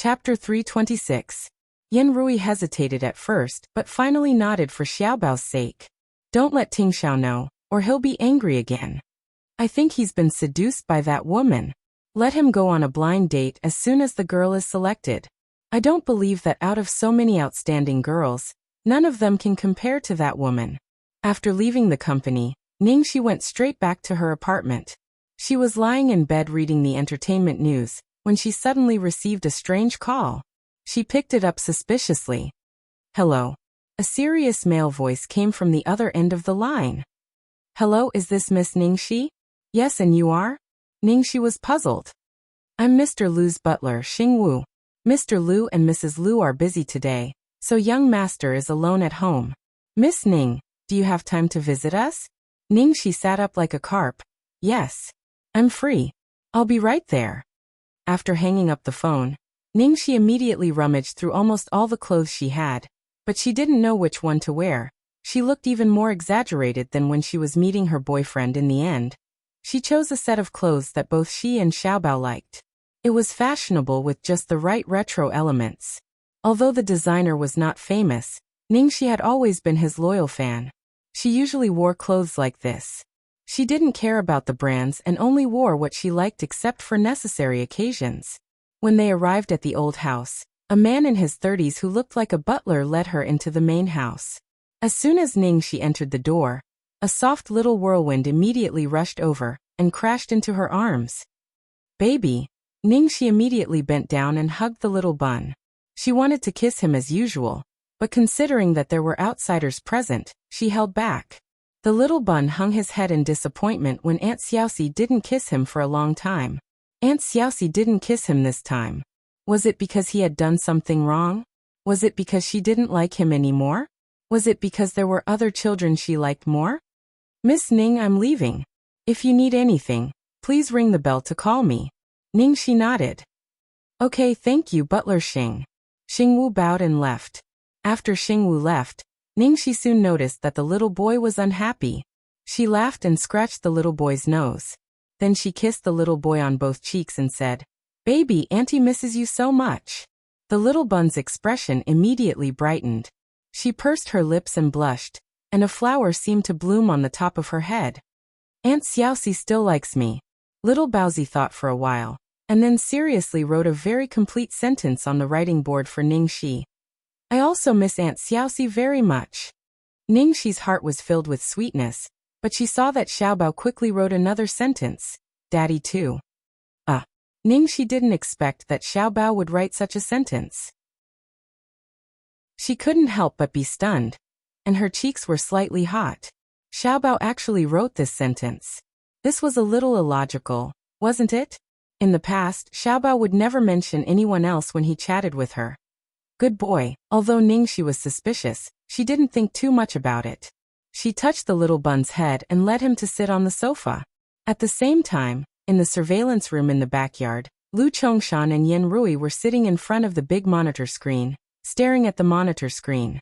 Chapter 326. Yin Rui hesitated at first, but finally nodded for Xiaobao's sake. Don't let Ting Xiao know, or he'll be angry again. I think he's been seduced by that woman. Let him go on a blind date as soon as the girl is selected. I don't believe that out of so many outstanding girls, none of them can compare to that woman. After leaving the company, Ningxi went straight back to her apartment. She was lying in bed reading the entertainment news, when she suddenly received a strange call. She picked it up suspiciously. Hello. A serious male voice came from the other end of the line. Hello, is this Miss Ningxi? Yes, and you are? Ningxi was puzzled. I'm Mr. Lu's butler, Xing Wu. Mr. Lu and Mrs. Lu are busy today, so young master is alone at home. Miss Ning, do you have time to visit us? Ningxi sat up like a carp. Yes. I'm free. I'll be right there. After hanging up the phone, Ningxi immediately rummaged through almost all the clothes she had, but she didn't know which one to wear. She looked even more exaggerated than when she was meeting her boyfriend in the end. She chose a set of clothes that both she and Xiaobao liked. It was fashionable with just the right retro elements. Although the designer was not famous, Ningxi had always been his loyal fan. She usually wore clothes like this. She didn't care about the brands and only wore what she liked except for necessary occasions. When they arrived at the old house, a man in his 30s who looked like a butler led her into the main house. As soon as Ningxi entered the door, a soft little whirlwind immediately rushed over and crashed into her arms. Baby. Ningxi immediately bent down and hugged the little bun. She wanted to kiss him as usual, but considering that there were outsiders present, she held back. The little bun hung his head in disappointment when Aunt Xiaoxi didn't kiss him for a long time. Aunt Xiaoxi didn't kiss him this time. Was it because he had done something wrong? Was it because she didn't like him anymore? Was it because there were other children she liked more? Miss Ning, I'm leaving. If you need anything, please ring the bell to call me. Ningxi nodded. Okay, thank you, Butler Xing. Xing Wu bowed and left. After Xing Wu left, Ningxi soon noticed that the little boy was unhappy. She laughed and scratched the little boy's nose. Then she kissed the little boy on both cheeks and said, Baby, Auntie misses you so much. The little bun's expression immediately brightened. She pursed her lips and blushed, and a flower seemed to bloom on the top of her head. Aunt Xiaoxi still likes me. Little Baozi thought for a while, and then seriously wrote a very complete sentence on the writing board for Ningxi. I also miss Aunt Xiaoxi very much. Ningxi's heart was filled with sweetness, but she saw that Xiaobao quickly wrote another sentence, Daddy too. Ningxi didn't expect that Xiaobao would write such a sentence. She couldn't help but be stunned, and her cheeks were slightly hot. Xiaobao actually wrote this sentence. This was a little illogical, wasn't it? In the past, Xiaobao would never mention anyone else when he chatted with her. Good boy. Although Ningxi was suspicious, she didn't think too much about it. She touched the little bun's head and led him to sit on the sofa. At the same time, in the surveillance room in the backyard, Lu Chongshan and Yin Rui were sitting in front of the big monitor screen, staring at the monitor screen.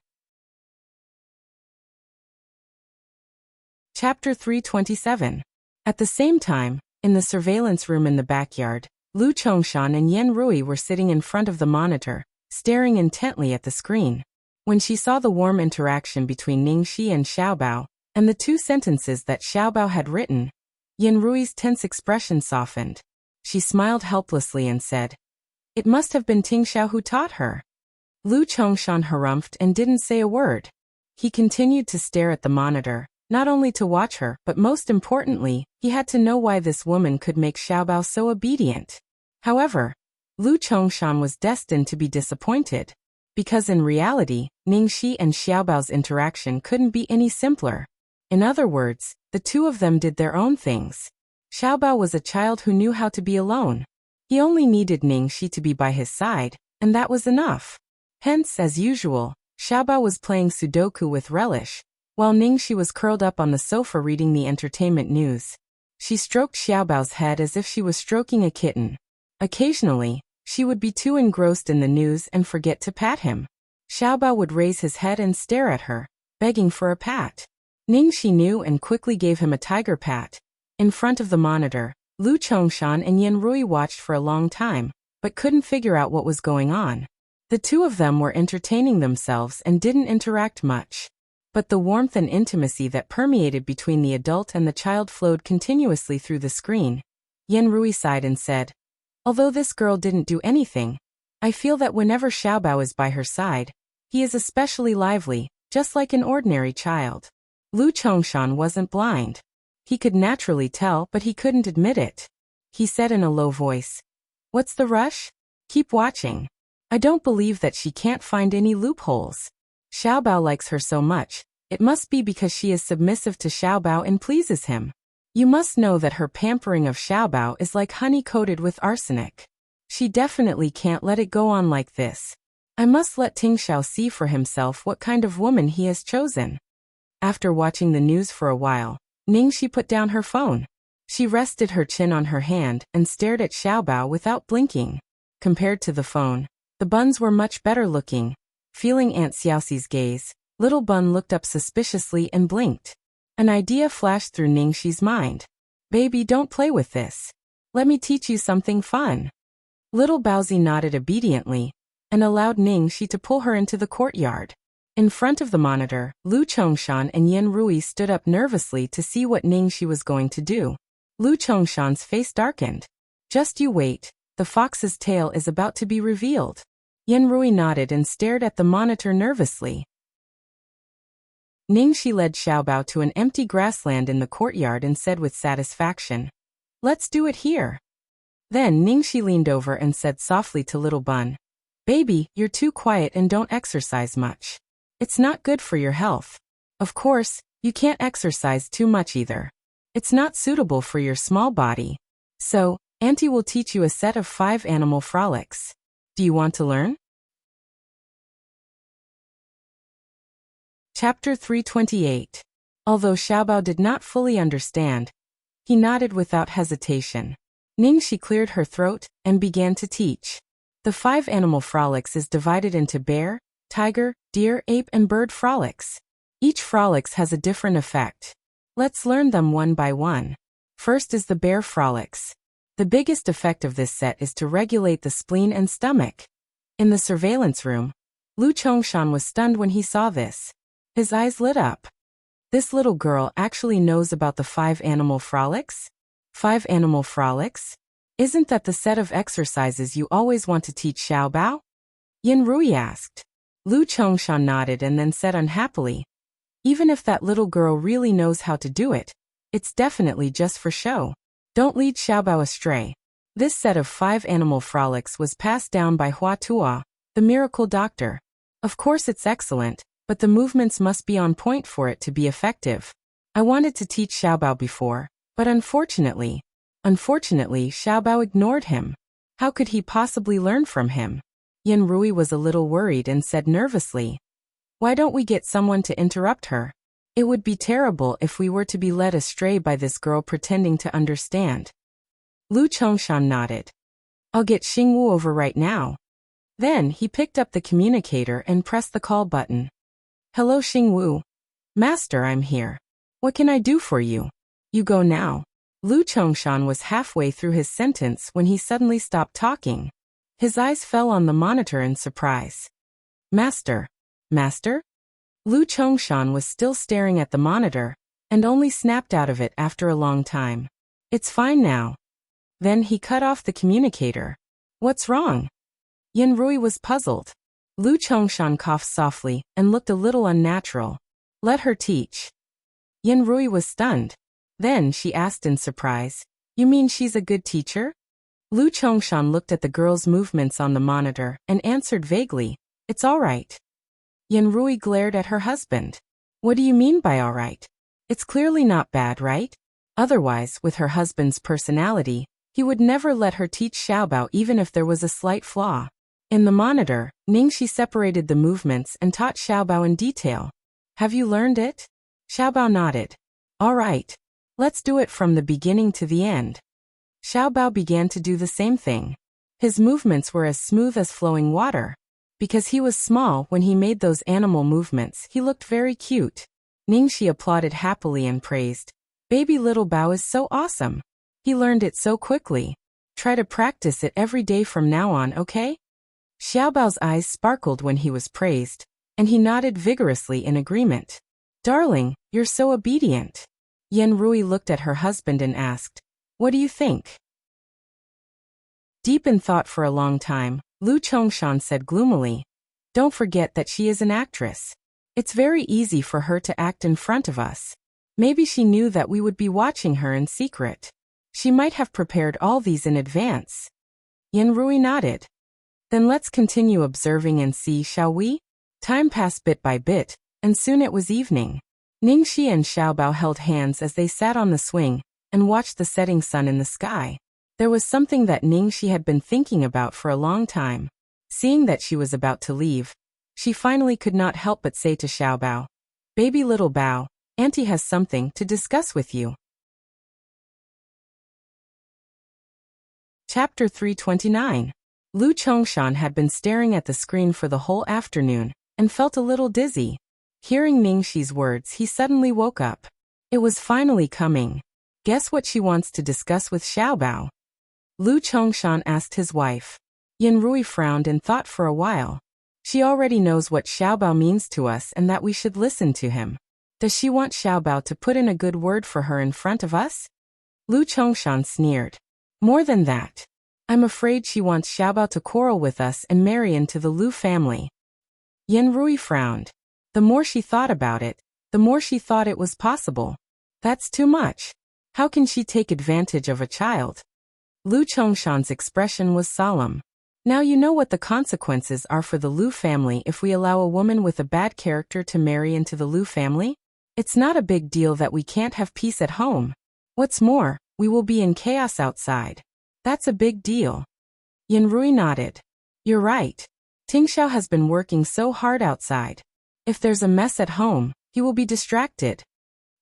Chapter 327. At the same time, in the surveillance room in the backyard, Lu Chongshan and Yin Rui were sitting in front of the monitor, staring intently at the screen. When she saw the warm interaction between Ningxi and Xiaobao, and the two sentences that Xiaobao had written, Yin Rui's tense expression softened. She smiled helplessly and said, It must have been Ting Xiao who taught her. Lu Chongshan harumphed and didn't say a word. He continued to stare at the monitor, not only to watch her, but most importantly, he had to know why this woman could make Xiaobao so obedient. However, Lu Chongshan was destined to be disappointed, because in reality, Ningxi and Xiaobao's interaction couldn't be any simpler. In other words, the two of them did their own things. Xiaobao was a child who knew how to be alone. He only needed Ningxi to be by his side, and that was enough. Hence, as usual, Xiaobao was playing Sudoku with relish, while Ningxi was curled up on the sofa reading the entertainment news. She stroked Xiaobao's head as if she was stroking a kitten. Occasionally, she would be too engrossed in the news and forget to pat him. Xiaobao would raise his head and stare at her, begging for a pat. Ningxi knew and quickly gave him a tiger pat. In front of the monitor, Lu Chongshan and Yin Rui watched for a long time, but couldn't figure out what was going on. The two of them were entertaining themselves and didn't interact much. But the warmth and intimacy that permeated between the adult and the child flowed continuously through the screen. Yanrui sighed and said, "Although this girl didn't do anything, I feel that whenever Xiaobao is by her side, he is especially lively, just like an ordinary child." Lu Chongshan wasn't blind. He could naturally tell, but he couldn't admit it. He said in a low voice, "What's the rush? Keep watching. I don't believe that she can't find any loopholes. Xiaobao likes her so much, it must be because she is submissive to Xiaobao and pleases him. You must know that her pampering of Xiaobao is like honey coated with arsenic. She definitely can't let it go on like this. I must let Tingxiao see for himself what kind of woman he has chosen." After watching the news for a while, Ningxi put down her phone. She rested her chin on her hand and stared at Xiaobao without blinking. Compared to the phone, the buns were much better looking. Feeling Aunt Xiaoxi's gaze, little Bun looked up suspiciously and blinked. An idea flashed through Ningxi's mind. "Baby, don't play with this. Let me teach you something fun." Little Baozi nodded obediently and allowed Ningxi to pull her into the courtyard. In front of the monitor, Lu Chongshan and Yanrui stood up nervously to see what Ningxi was going to do. Lu Chongshan's face darkened. "Just you wait, the fox's tail is about to be revealed." Yanrui nodded and stared at the monitor nervously. Ningxi led Xiaobao to an empty grassland in the courtyard and said with satisfaction, "Let's do it here." Then Ningxi leaned over and said softly to little Bun, "Baby, you're too quiet and don't exercise much. It's not good for your health. Of course, you can't exercise too much either. It's not suitable for your small body. So, Auntie will teach you a set of 5 animal frolics. Do you want to learn?" Chapter 328. Although Xiaobao did not fully understand, he nodded without hesitation. Ningxi cleared her throat and began to teach. The 5 animal frolics is divided into bear, tiger, deer, ape and bird frolics. Each frolics has a different effect. Let's learn them one by one. First is the bear frolics. The biggest effect of this set is to regulate the spleen and stomach. In the surveillance room, Lu Chongshan was stunned when he saw this. His eyes lit up. This little girl actually knows about the 5 animal frolics? 5 animal frolics? Isn't that the set of exercises you always want to teach Xiaobao? Yanrui asked. Lu Chongshan nodded and then said unhappily, "Even if that little girl really knows how to do it, it's definitely just for show. Don't lead Xiaobao astray." This set of 5 animal frolics was passed down by Hua Tuo, the miracle doctor. Of course it's excellent, but the movements must be on point for it to be effective. I wanted to teach Xiaobao before, but unfortunately, Xiaobao ignored him. How could he possibly learn from him? Yanrui was a little worried and said nervously, "Why don't we get someone to interrupt her? It would be terrible if we were to be led astray by this girl pretending to understand." Lu Chongshan nodded. "I'll get Xingwu over right now." Then he picked up the communicator and pressed the call button. "Hello Xingwu. Master, I'm here. What can I do for you? You go now." Lu Chongshan was halfway through his sentence when he suddenly stopped talking. His eyes fell on the monitor in surprise. "Master? Master?" Lu Chongshan was still staring at the monitor, and only snapped out of it after a long time. "It's fine now." Then he cut off the communicator. "What's wrong?" Yanrui was puzzled. Lu Chongshan coughed softly and looked a little unnatural. "Let her teach." Yanrui was stunned. Then she asked in surprise, "You mean she's a good teacher?" Lu Chongshan looked at the girl's movements on the monitor and answered vaguely, "It's all right." Yanrui glared at her husband. "What do you mean by all right? It's clearly not bad, right?" Otherwise, with her husband's personality, he would never let her teach Xiaobao even if there was a slight flaw. In the monitor, Ningxi separated the movements and taught Xiaobao in detail. "Have you learned it?" Xiaobao nodded. "All right. Let's do it from the beginning to the end." Xiaobao began to do the same thing. His movements were as smooth as flowing water. Because he was small when he made those animal movements, he looked very cute. Ningxi applauded happily and praised, "Baby little Bao is so awesome. He learned it so quickly." Try to practice it every day from now on, okay? Xiaobao's eyes sparkled when he was praised, and he nodded vigorously in agreement. Darling, you're so obedient. Yan Rui looked at her husband and asked, what do you think? Deep in thought for a long time, Lu Chongshan said gloomily, don't forget that she is an actress. It's very easy for her to act in front of us. Maybe she knew that we would be watching her in secret. She might have prepared all these in advance. Yan Rui nodded. Then let's continue observing and see, shall we? Time passed bit by bit, and soon it was evening. Ningxi and Xiaobao held hands as they sat on the swing and watched the setting sun in the sky. There was something that Ningxi had been thinking about for a long time. Seeing that she was about to leave, she finally could not help but say to Xiaobao, baby little Bao, Auntie has something to discuss with you. Chapter 329. Lu Chongshan had been staring at the screen for the whole afternoon and felt a little dizzy. Hearing Ningxi's words, he suddenly woke up. It was finally coming. Guess what she wants to discuss with Xiaobao? Lu Chongshan asked his wife. Yan Rui frowned and thought for a while. She already knows what Xiaobao means to us and that we should listen to him. Does she want Xiaobao to put in a good word for her in front of us? Lu Chongshan sneered. More than that. I'm afraid she wants Xiaobao to quarrel with us and marry into the Lu family. Yan Rui frowned. The more she thought about it, the more she thought it was possible. That's too much. How can she take advantage of a child? Lu Chongshan's expression was solemn. Now you know what the consequences are for the Lu family if we allow a woman with a bad character to marry into the Lu family? It's not a big deal that we can't have peace at home. What's more, we will be in chaos outside. That's a big deal. Yan Rui nodded. You're right. Tingxiao has been working so hard outside. If there's a mess at home, he will be distracted.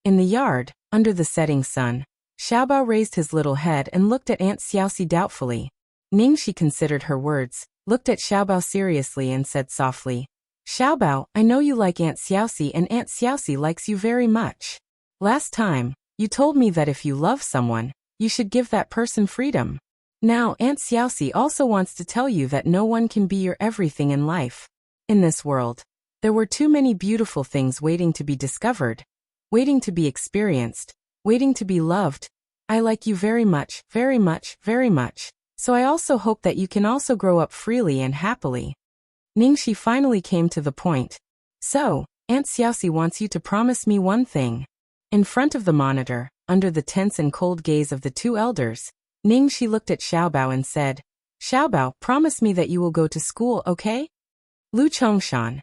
In the yard, under the setting sun, Xiaobao raised his little head and looked at Aunt Xiaoxi doubtfully. Ningxi considered her words, looked at Xiaobao seriously and said softly, Xiaobao, I know you like Aunt Xiaoxi and Aunt Xiaoxi likes you very much. Last time, you told me that if you love someone, you should give that person freedom. Now Aunt Xiaoxi also wants to tell you that no one can be your everything in life. In this world, there were too many beautiful things waiting to be discovered, waiting to be experienced, waiting to be loved. I like you very much, very much, very much. So I also hope that you can also grow up freely and happily. Ningxi finally came to the point. So, Aunt Xiaoxi wants you to promise me one thing. In front of the monitor, under the tense and cold gaze of the two elders, Ningxi looked at Xiaobao and said, Xiaobao, promise me that you will go to school, okay? Lu Chongshan.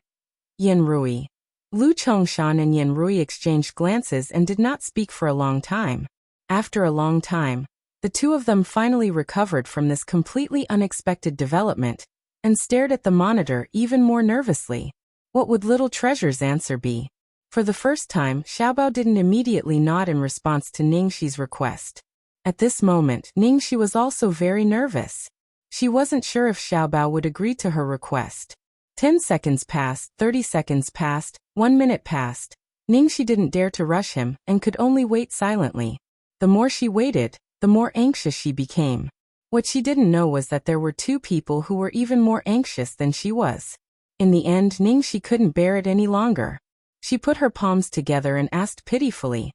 Yan Rui. Lu Chongshan and Yan Rui exchanged glances and did not speak for a long time. After a long time, the two of them finally recovered from this completely unexpected development and stared at the monitor even more nervously. What would little treasure's answer be? For the first time, Xiaobao didn't immediately nod in response to Ningxi's request. At this moment, Ningxi was also very nervous. She wasn't sure if Xiaobao would agree to her request. 10 seconds passed, 30 seconds passed, 1 minute passed. Ningxi didn't dare to rush him and could only wait silently. The more she waited, the more anxious she became. What she didn't know was that there were two people who were even more anxious than she was. In the end, Ningxi couldn't bear it any longer. She put her palms together and asked pitifully,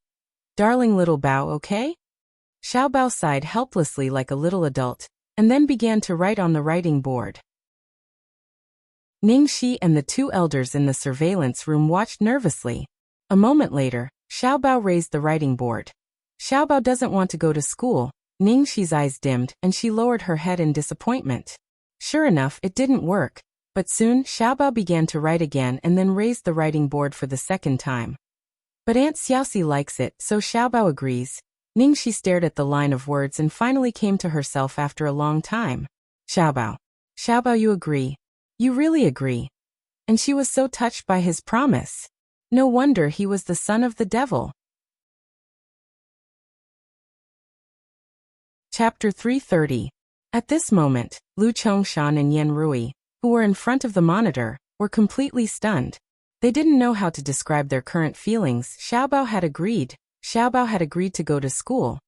Darling little Bao, okay? Xiaobao sighed helplessly like a little adult, and then began to write on the writing board. Ningxi and the two elders in the surveillance room watched nervously. A moment later, Xiaobao raised the writing board. Xiaobao doesn't want to go to school. Ningxi's eyes dimmed and she lowered her head in disappointment. Sure enough, it didn't work, but soon Xiaobao began to write again and then raised the writing board for the second time. But Aunt Xiaoxi likes it, so Xiaobao agrees. Ningxi stared at the line of words and finally came to herself after a long time. Xiaobao. Xiaobao, you agree. You really agree. And she was so touched by his promise. No wonder he was the son of the devil. Chapter 330. At this moment, Lu Chongshan and Yan Rui, who were in front of the monitor, were completely stunned. They didn't know how to describe their current feelings. Xiaobao had agreed to go to school.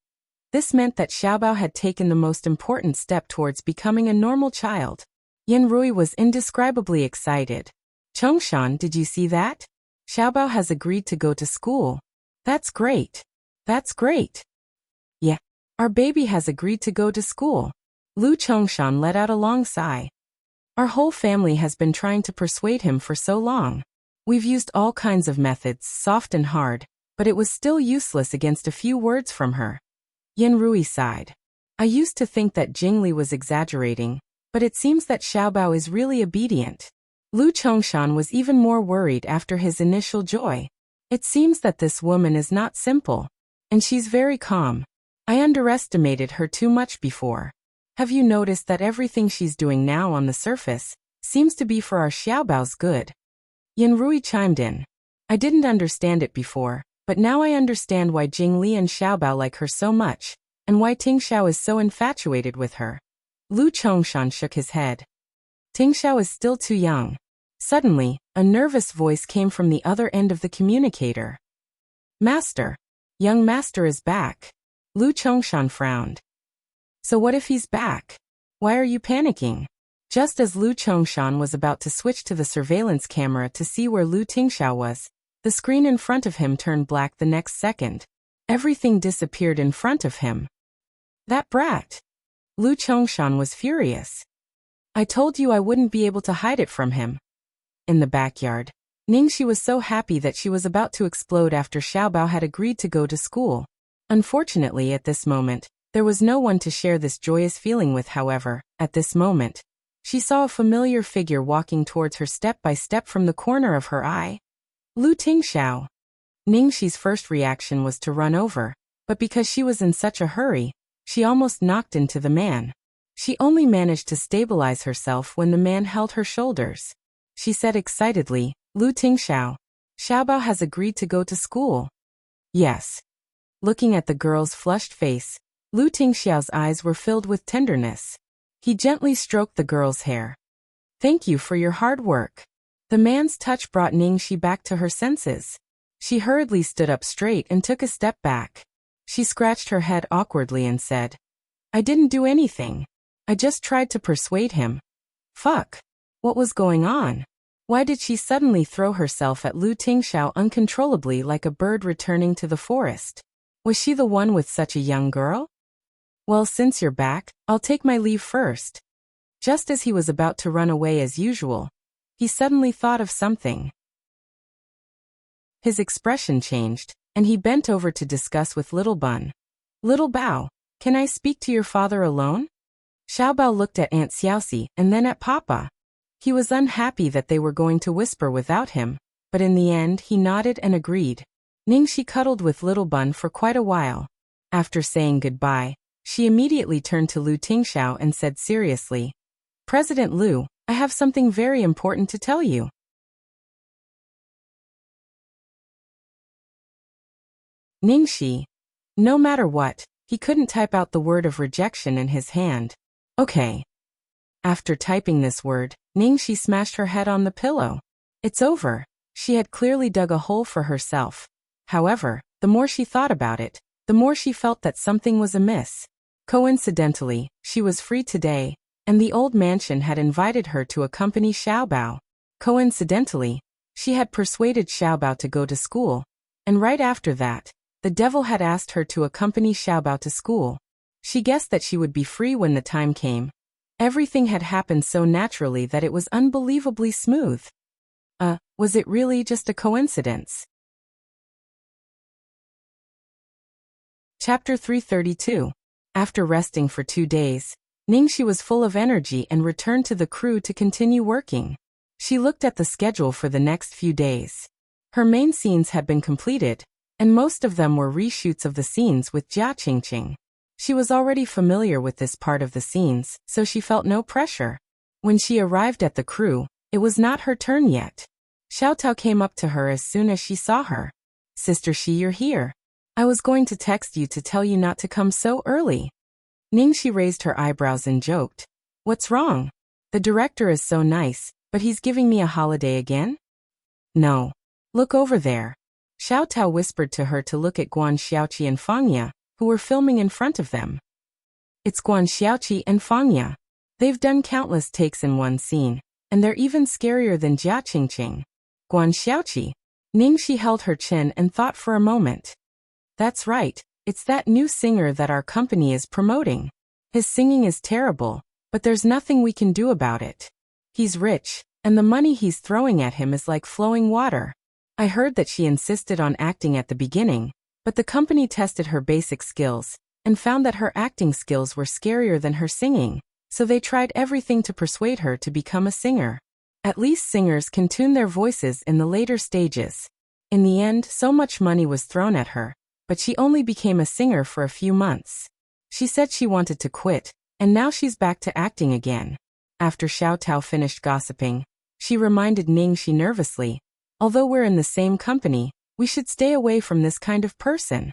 This meant that Xiaobao had taken the most important step towards becoming a normal child. Yan Rui was indescribably excited. Chongshan, did you see that? Xiaobao has agreed to go to school. That's great. That's great. Yeah. Our baby has agreed to go to school. Lu Chongshan let out a long sigh. Our whole family has been trying to persuade him for so long. We've used all kinds of methods, soft and hard, but it was still useless against a few words from her. Yan Rui sighed. I used to think that Jingli was exaggerating, but it seems that Xiaobao is really obedient. Lu Chongshan was even more worried after his initial joy. It seems that this woman is not simple. And she's very calm. I underestimated her too much before. Have you noticed that everything she's doing now on the surface seems to be for our Xiaobao's good? Yan Rui chimed in. I didn't understand it before, but now I understand why Jingli and Xiaobao like her so much, and why Tingxiao is so infatuated with her. Lu Chongshan shook his head. Tingxiao is still too young. Suddenly, a nervous voice came from the other end of the communicator. Master. Young master is back. Lu Chongshan frowned. So what if he's back? Why are you panicking? Just as Lu Chongshan was about to switch to the surveillance camera to see where Lu Tingxiao was, the screen in front of him turned black the next second. Everything disappeared in front of him. That brat! Lu Chongshan was furious. I told you I wouldn't be able to hide it from him. In the backyard, Ningxi was so happy that she was about to explode after Xiaobao had agreed to go to school. Unfortunately, at this moment, there was no one to share this joyous feeling with. However, at this moment, she saw a familiar figure walking towards her step by step from the corner of her eye. Lu Tingxiao. Ningxi's first reaction was to run over, but because she was in such a hurry, she almost knocked into the man. She only managed to stabilize herself when the man held her shoulders. She said excitedly, Lu Tingxiao. Xiaobao has agreed to go to school. Yes. Looking at the girl's flushed face, Lu Tingxiao's eyes were filled with tenderness. He gently stroked the girl's hair. Thank you for your hard work. The man's touch brought Ningxi back to her senses. She hurriedly stood up straight and took a step back. She scratched her head awkwardly and said, I didn't do anything. I just tried to persuade him. Fuck. What was going on? Why did she suddenly throw herself at Lu Tingxiao uncontrollably like a bird returning to the forest? Was she the one with such a young girl? Well, since you're back, I'll take my leave first. Just as he was about to run away as usual, he suddenly thought of something. His expression changed, and he bent over to discuss with Little Bun. Little Bao, can I speak to your father alone? Xiaobao looked at Aunt Xiaoxi and then at Papa. He was unhappy that they were going to whisper without him, but in the end he nodded and agreed. Ningxi cuddled with Little Bun for quite a while. After saying goodbye, she immediately turned to Lu Tingxiao and said seriously, President Lu, I have something very important to tell you. Ningxi. No matter what, he couldn't type out the word of rejection in his hand. Okay. After typing this word, Ningxi smashed her head on the pillow. It's over. She had clearly dug a hole for herself. However, the more she thought about it, the more she felt that something was amiss. Coincidentally, she was free today, and the old mansion had invited her to accompany Xiaobao. Coincidentally, she had persuaded Xiaobao to go to school, and right after that, the devil had asked her to accompany Xiaobao to school. She guessed that she would be free when the time came. Everything had happened so naturally that it was unbelievably smooth. Was it really just a coincidence? Chapter 332. After resting for 2 days, Ningxi was full of energy and returned to the crew to continue working. She looked at the schedule for the next few days. Her main scenes had been completed, and most of them were reshoots of the scenes with Jia Qingqing. She was already familiar with this part of the scenes, so she felt no pressure. When she arrived at the crew, it was not her turn yet. Xiao Tao came up to her as soon as she saw her. Sister Shi, you're here. I was going to text you to tell you not to come so early. Ningxi raised her eyebrows and joked. What's wrong? The director is so nice, but he's giving me a holiday again? No. Look over there. Xiao Tao whispered to her to look at Guan Xiaoqi and Fangya, who were filming in front of them. It's Guan Xiaoqi and Fangya. They've done countless takes in one scene, and they're even scarier than Jia Qingqing. Guan Xiaoqi. Ningxi held her chin and thought for a moment. That's right, it's that new singer that our company is promoting. His singing is terrible, but there's nothing we can do about it. He's rich, and the money he's throwing at him is like flowing water. I heard that she insisted on acting at the beginning, but the company tested her basic skills, and found that her acting skills were scarier than her singing, so they tried everything to persuade her to become a singer. At least singers can tune their voices in the later stages. In the end, so much money was thrown at her, but she only became a singer for a few months. She said she wanted to quit, and now she's back to acting again. After Xiao Tao finished gossiping, she reminded Ningxi nervously, although we're in the same company, we should stay away from this kind of person.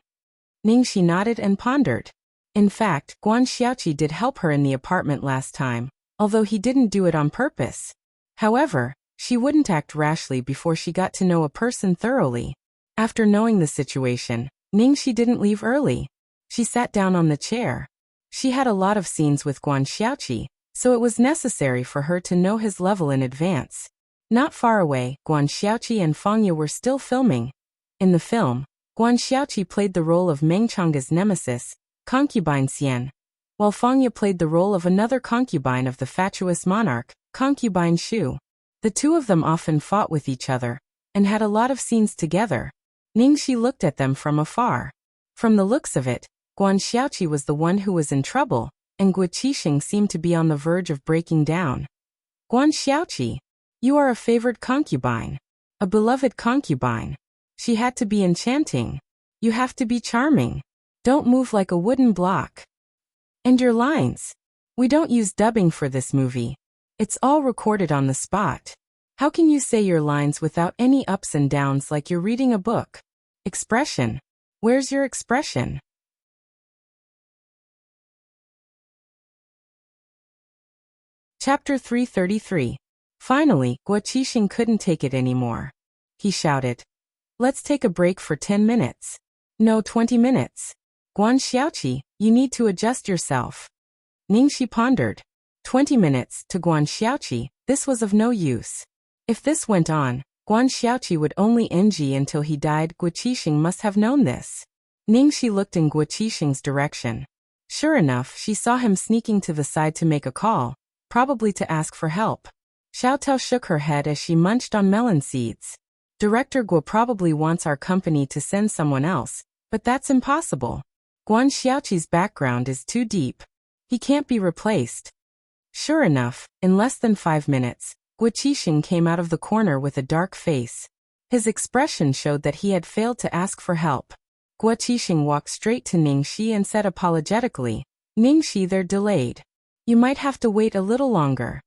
Ningxi nodded and pondered. In fact, Guan Xiaoqi did help her in the apartment last time, although he didn't do it on purpose. However, she wouldn't act rashly before she got to know a person thoroughly. After knowing the situation, Ningxi didn't leave early. She sat down on the chair. She had a lot of scenes with Guan Xiaoqi, so it was necessary for her to know his level in advance. Not far away, Guan Xiaoqi and Fangya were still filming. In the film, Guan Xiaoqi played the role of Meng Chang's nemesis, concubine Xian, while Fangya played the role of another concubine of the fatuous monarch, concubine Shu. The two of them often fought with each other, and had a lot of scenes together. Ningxi looked at them from afar. From the looks of it, Guan Xiaoqi was the one who was in trouble, and Guo Qixing seemed to be on the verge of breaking down. Guan Xiaoqi, you are a favored concubine. A beloved concubine. She had to be enchanting. You have to be charming. Don't move like a wooden block. And your lines. We don't use dubbing for this movie. It's all recorded on the spot. How can you say your lines without any ups and downs like you're reading a book? Expression. Where's your expression? Chapter 333. Finally, Guo Qixing couldn't take it anymore. He shouted, "Let's take a break for 10 minutes. No, 20 minutes. Guan Xiaoqi, you need to adjust yourself." Ningxi pondered. 20 minutes to Guan Xiaoqi, this was of no use. If this went on, Guan Xiaoqi would only NG until he died. Guo Qixing must have known this. Ningxi looked in Guo Qixing's direction. Sure enough, she saw him sneaking to the side to make a call, probably to ask for help. Xiao Tao shook her head as she munched on melon seeds. Director Guo probably wants our company to send someone else, but that's impossible. Guan Xiaoqi's background is too deep. He can't be replaced. Sure enough, in less than 5 minutes, Guo Qixing came out of the corner with a dark face. His expression showed that he had failed to ask for help. Guo Qixing walked straight to Ningxi and said apologetically, "Ningxi, they're delayed. You might have to wait a little longer."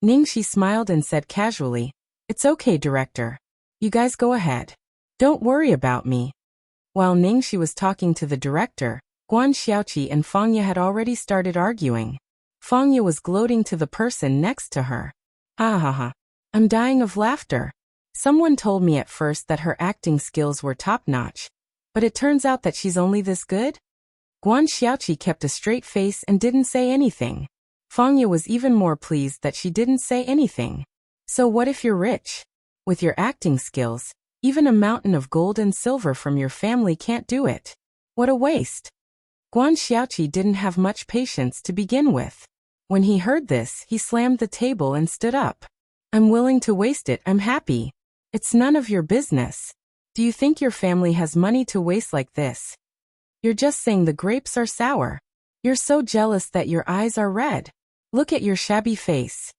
Ningxi smiled and said casually, "It's okay, director. You guys go ahead. Don't worry about me." While Ningxi was talking to the director, Guan Xiaoqi and Fangya had already started arguing. Fangya was gloating to the person next to her. "Ha ha ha. I'm dying of laughter. Someone told me at first that her acting skills were top-notch, but it turns out that she's only this good?" Guan Xiaoqi kept a straight face and didn't say anything. Fangya was even more pleased that she didn't say anything. So what if you're rich? With your acting skills, even a mountain of gold and silver from your family can't do it. What a waste. Guan Xiaoqi didn't have much patience to begin with. When he heard this, he slammed the table and stood up. "I'm willing to waste it, I'm happy. It's none of your business. Do you think your family has money to waste like this? You're just saying the grapes are sour. You're so jealous that your eyes are red. Look at your shabby face."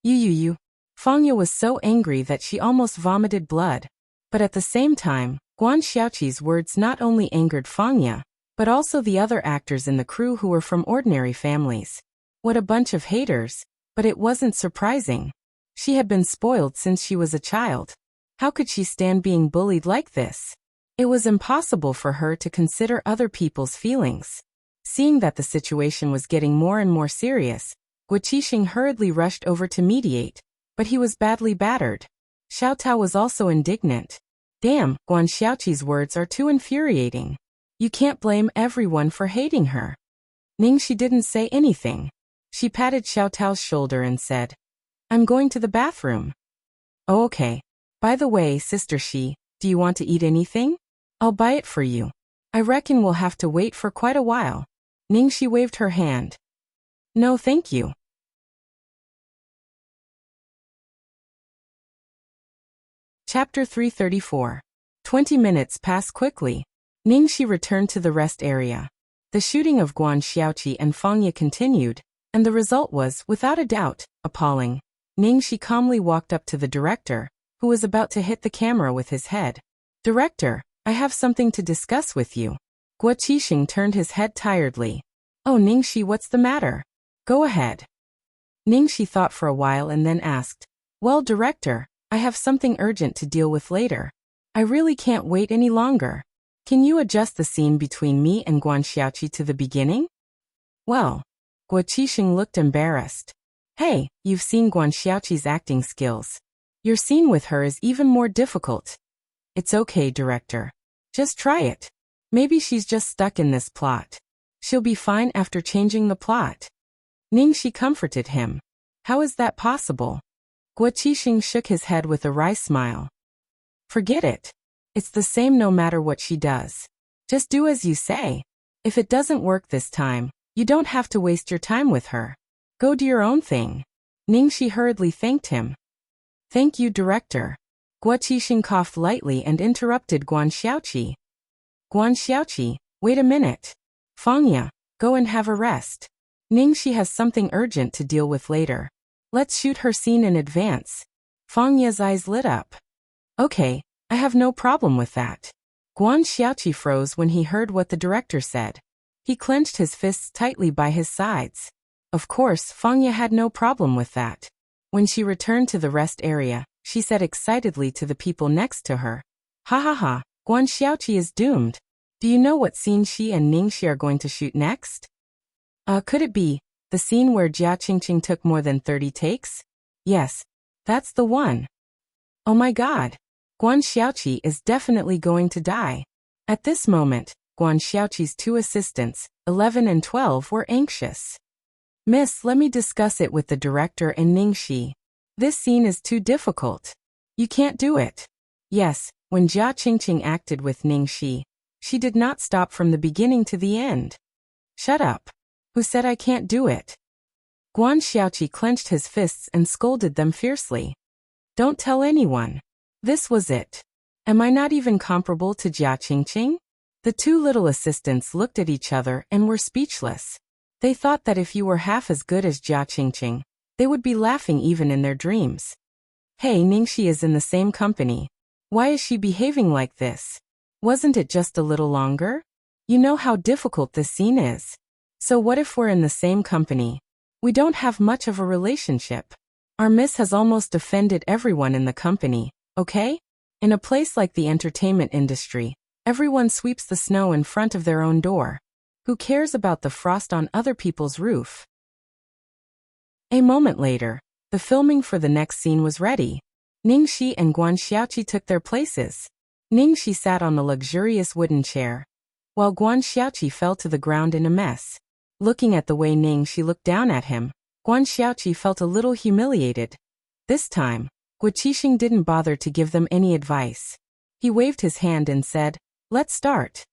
You. Fangya was so angry that she almost vomited blood. But at the same time, Guan Xiaoqi's words not only angered Fangya, but also the other actors in the crew who were from ordinary families. What a bunch of haters, but it wasn't surprising. She had been spoiled since she was a child. How could she stand being bullied like this? It was impossible for her to consider other people's feelings. Seeing that the situation was getting more and more serious, Guo Qixing hurriedly rushed over to mediate, but he was badly battered. Xiao Tao was also indignant. "Damn, Guan Xiaoqi's words are too infuriating. You can't blame everyone for hating her. Ningxi didn't say anything. She patted Xiao Tao's shoulder and said, I'm going to the bathroom. Oh, okay. By the way, Sister Shi, do you want to eat anything? I'll buy it for you. I reckon we'll have to wait for quite a while. Ningxi waved her hand. No, thank you. Chapter 334. 20 minutes pass quickly. Ningxi returned to the rest area. The shooting of Guan Xiaoqi and Fang Ye continued, and the result was, without a doubt, appalling. Ningxi calmly walked up to the director, who was about to hit the camera with his head. Director, I have something to discuss with you. Guo Qixing turned his head tiredly. Oh, Ningxi, what's the matter? Go ahead. Ningxi thought for a while and then asked, Well, director, I have something urgent to deal with later. I really can't wait any longer. Can you adjust the scene between me and Guan Xiaoqi to the beginning? Well, Guo Qixing looked embarrassed. Hey, you've seen Guan Xiaoqi's acting skills. Your scene with her is even more difficult. It's okay, director. Just try it. Maybe she's just stuck in this plot. She'll be fine after changing the plot. Ningxi comforted him. How is that possible? Guo Qixing shook his head with a wry smile. Forget it. It's the same no matter what she does. Just do as you say. If it doesn't work this time, you don't have to waste your time with her. Go do your own thing. Ningxi hurriedly thanked him. Thank you, director. Guo Qixing coughed lightly and interrupted Guan Xiaoqi. Guan Xiaoqi, wait a minute. Fang Ye, go and have a rest. Ningxi has something urgent to deal with later. Let's shoot her scene in advance. Fang Ye's eyes lit up. Okay, I have no problem with that. Guan Xiaoqi froze when he heard what the director said. He clenched his fists tightly by his sides. Of course, Fang Ye had no problem with that. When she returned to the rest area, she said excitedly to the people next to her. Ha ha ha, Guan Xiaoqi is doomed. Do you know what scene she and Ningxi are going to shoot next? Could it be the scene where Jia Qingqing took more than 30 takes? Yes, that's the one. Oh my god. Guan Xiaoqi is definitely going to die. At this moment, Guan Xiaoqi's two assistants, 11 and 12, were anxious. Miss, let me discuss it with the director and Ningxi. This scene is too difficult. You can't do it. Yes, when Jia Qingqing acted with Ningxi, she did not stop from the beginning to the end. Shut up. Who said I can't do it? Guan Xiaoqi clenched his fists and scolded them fiercely. Don't tell anyone. This was it. Am I not even comparable to Jia Qingqing? The two little assistants looked at each other and were speechless. They thought that if you were half as good as Jia Qingqing, they would be laughing even in their dreams. Hey, Ningxi is in the same company. Why is she behaving like this? Wasn't it just a little longer? You know how difficult this scene is. So what if we're in the same company? We don't have much of a relationship. Our miss has almost offended everyone in the company, okay? In a place like the entertainment industry, everyone sweeps the snow in front of their own door. Who cares about the frost on other people's roof? A moment later, the filming for the next scene was ready. Ningxi and Guan Xiaoqi took their places. Ningxi sat on a luxurious wooden chair, while Guan Xiaoqi fell to the ground in a mess. Looking at the way Ningxi looked down at him, Guan Xiaoqi felt a little humiliated. This time, Guo Qixing didn't bother to give them any advice. He waved his hand and said, Let's start.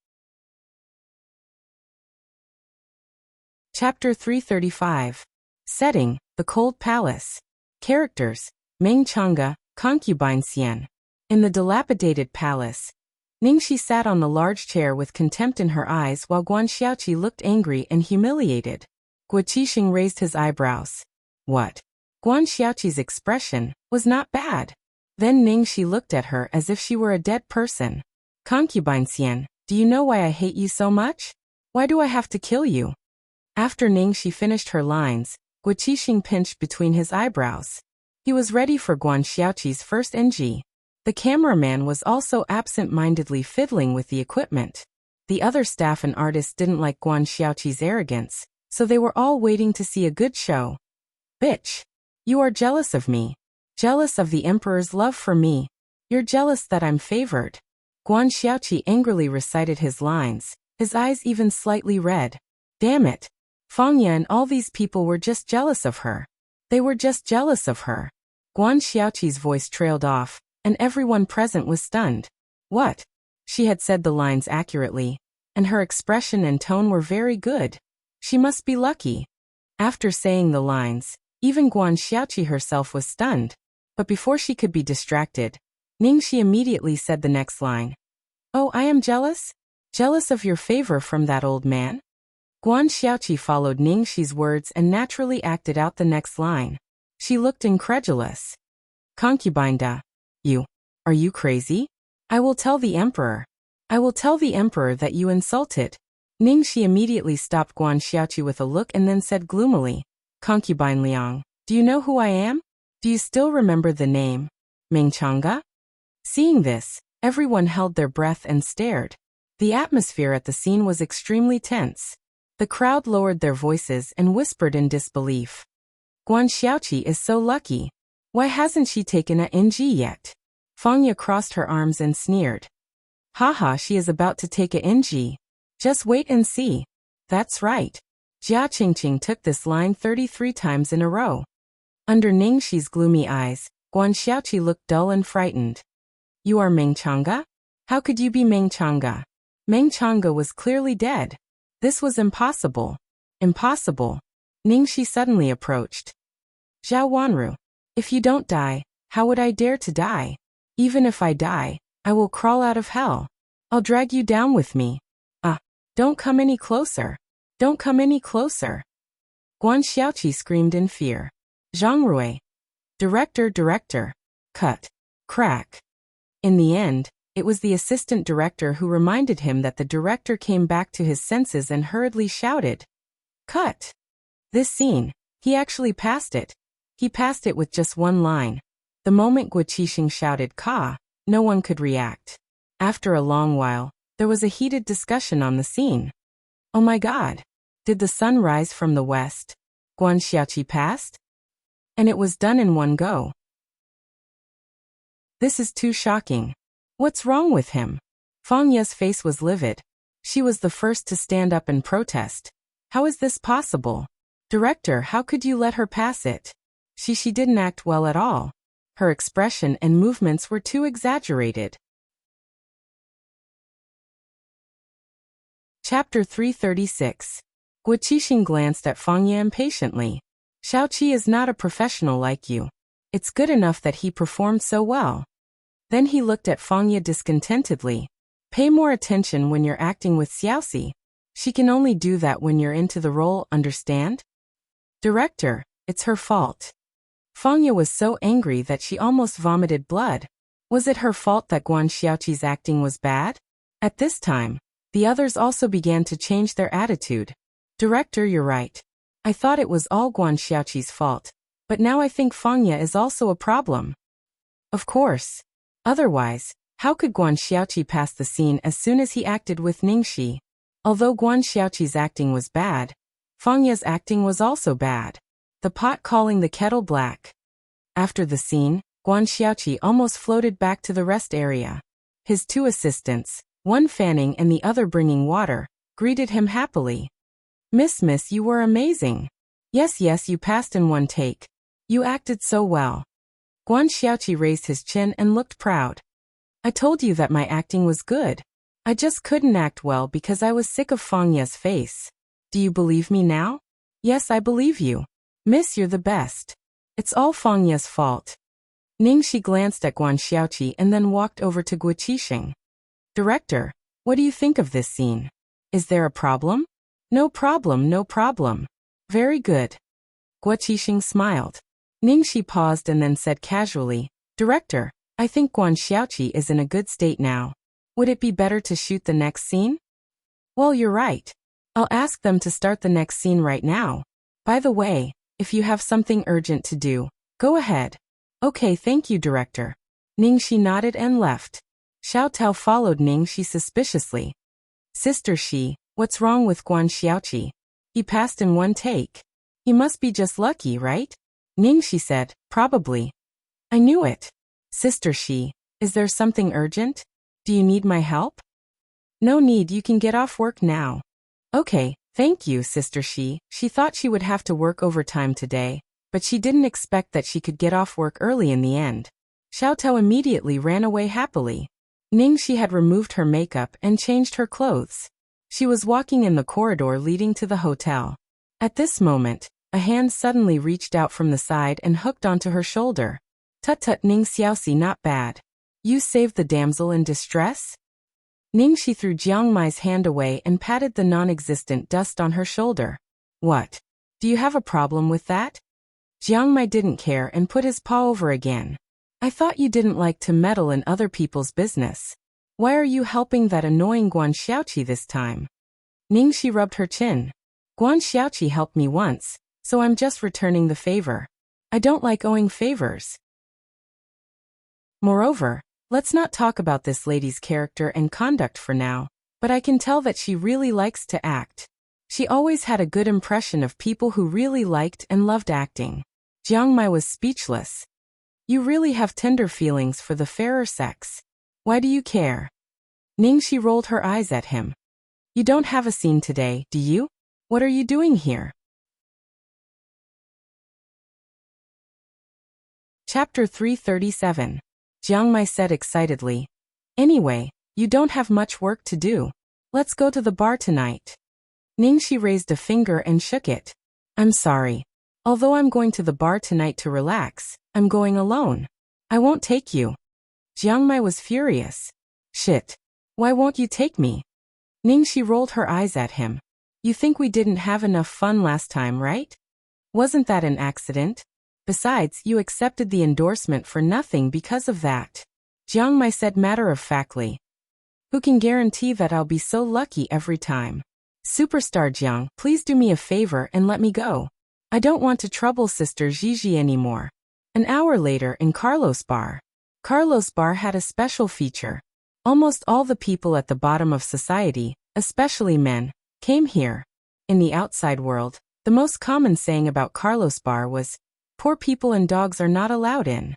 Chapter 335. Setting, the Cold Palace. Characters, Meng Chang'e, concubine Xian. In the dilapidated palace, Ningxi sat on the large chair with contempt in her eyes while Guan Xiaoqi looked angry and humiliated. Guo Qixing raised his eyebrows. What? Guan Xiaoqi's expression was not bad. Then Ningxi looked at her as if she were a dead person. Concubine Xian, do you know why I hate you so much? Why do I have to kill you? After Ningxi finished her lines, Guo Qixing pinched between his eyebrows. He was ready for Guan Xiaoqi's first NG. The cameraman was also absent-mindedly fiddling with the equipment. The other staff and artists didn't like Guan Xiaoqi's arrogance, so they were all waiting to see a good show. Bitch. You are jealous of me. Jealous of the emperor's love for me. You're jealous that I'm favored. Guan Xiaoqi angrily recited his lines, his eyes even slightly red. Damn it. Fangya and all these people were just jealous of her. They were just jealous of her. Guan Xiaoqi's voice trailed off, and everyone present was stunned. What? She had said the lines accurately, and her expression and tone were very good. She must be lucky. After saying the lines, even Guan Xiaoqi herself was stunned. But before she could be distracted, Ningxi immediately said the next line. Oh, I am jealous? Jealous of your favor from that old man? Guan Xiaoqi followed Ningxi's words and naturally acted out the next line. She looked incredulous. Concubine da. Are you crazy? I will tell the emperor. I will tell the emperor that you insulted. Ningxi immediately stopped Guan Xiaoqi with a look and then said gloomily, Concubine Liang, do you know who I am? Do you still remember the name? Mengchanga? Seeing this, everyone held their breath and stared. The atmosphere at the scene was extremely tense. The crowd lowered their voices and whispered in disbelief. Guan Xiaoqi is so lucky. Why hasn't she taken a NG yet? Fangya crossed her arms and sneered. Haha, she is about to take a NG. Just wait and see. That's right. Jia Qingqing took this line 33 times in a row. Under Ningxi's gloomy eyes, Guan Xiaoqi looked dull and frightened. You are Mengchanga? How could you be Mengchanga? Mengchanga was clearly dead. This was impossible. Impossible. Ningxi suddenly approached. Zhao Wanru, if you don't die, how would I dare to die? Even if I die, I will crawl out of hell. I'll drag you down with me. Don't come any closer. Don't come any closer. Guan Xiaoqi screamed in fear. Zhang Rui. Director. Cut. Crack. In the end, it was the assistant director who reminded him that the director came back to his senses and hurriedly shouted. Cut. This scene, he actually passed it. He passed it with just one line. The moment Guo Qixing shouted Ka, no one could react. After a long while, there was a heated discussion on the scene. Oh my God! Did the sun rise from the west? Guan Xiaoqi passed? And it was done in one go. This is too shocking. What's wrong with him? Fangya's face was livid. She was the first to stand up and protest. How is this possible? Director, how could you let her pass it? She didn't act well at all. Her expression and movements were too exaggerated. Chapter 336. Guo Qixing glanced at Fangya impatiently. Xiaoqi is not a professional like you. It's good enough that he performed so well. Then he looked at Fangya discontentedly. Pay more attention when you're acting with Xiaoxi. She can only do that when you're into the role, understand? Director, it's her fault. Fangya was so angry that she almost vomited blood. Was it her fault that Guan Xiaoqi's acting was bad? At this time, the others also began to change their attitude. Director, you're right. I thought it was all Guan Xiaoqi's fault, but now I think Fangya is also a problem. Of course. Otherwise, how could Guan Xiaoqi pass the scene as soon as he acted with Ningxi? Although Guan Xiaoqi's acting was bad, Fangya's acting was also bad. The pot calling the kettle black. After the scene, Guan Xiaoqi almost floated back to the rest area. His two assistants, one fanning and the other bringing water, greeted him happily. Miss, you were amazing. Yes, you passed in one take. You acted so well. Guan Xiaoqi raised his chin and looked proud. I told you that my acting was good. I just couldn't act well because I was sick of Fangya's face. Do you believe me now? Yes, I believe you. Miss, you're the best. It's all Fangya's fault. Ningxi glanced at Guan Xiaoqi and then walked over to Guo Qixing. Director, what do you think of this scene? Is there a problem? No problem. Very good. Guo Qixing smiled. Ningxi paused and then said casually, Director, I think Guan Xiaoqi is in a good state now. Would it be better to shoot the next scene? Well, you're right. I'll ask them to start the next scene right now. By the way, if you have something urgent to do, go ahead. Okay, thank you, Director. Ningxi nodded and left. Xiao Tao followed Ningxi suspiciously. Sister Shi, what's wrong with Guan Xiaoqi? He passed in one take. He must be just lucky, right? Ningxi said, probably. I knew it. Sister Shi, is there something urgent? Do you need my help? No need, you can get off work now. Okay, thank you, sister. She thought she would have to work overtime today, but she didn't expect that she could get off work early in the end. Xiao Tao immediately ran away happily. Ningxi had removed her makeup and changed her clothes. She was walking in the corridor leading to the hotel. At this moment, a hand suddenly reached out from the side and hooked onto her shoulder. Tut-tut, Ning Xiaoxi, not bad. You saved the damsel in distress? Ningxi threw Jiang Mai's hand away and patted the non-existent dust on her shoulder. What? Do you have a problem with that? Jiang Mai didn't care and put his paw over again. I thought you didn't like to meddle in other people's business. Why are you helping that annoying Guan Xiaoqi this time? Ningxi rubbed her chin. Guan Xiaoqi helped me once, so I'm just returning the favor. I don't like owing favors. Moreover, let's not talk about this lady's character and conduct for now, but I can tell that she really likes to act. She always had a good impression of people who really liked and loved acting. Jiang Mai was speechless. You really have tender feelings for the fairer sex. Why do you care? Ningxi rolled her eyes at him. You don't have a scene today, do you? What are you doing here? Chapter 337. Jiang Mai said excitedly. Anyway, you don't have much work to do. Let's go to the bar tonight. Ningxi raised a finger and shook it. I'm sorry. Although I'm going to the bar tonight to relax, I'm going alone. I won't take you. Jiang Mai was furious. Shit. Why won't you take me? Ningxi rolled her eyes at him. You think we didn't have enough fun last time, right? Wasn't that an accident? Besides, you accepted the endorsement for nothing because of that. Jiang Mai said matter-of-factly. Who can guarantee that I'll be so lucky every time? Superstar Jiang, please do me a favor and let me go. I don't want to trouble Sister Gigi anymore. An hour later in Carlos Bar. Carlos Bar had a special feature. Almost all the people at the bottom of society, especially men, came here. In the outside world, the most common saying about Carlos Bar was, poor people and dogs are not allowed in.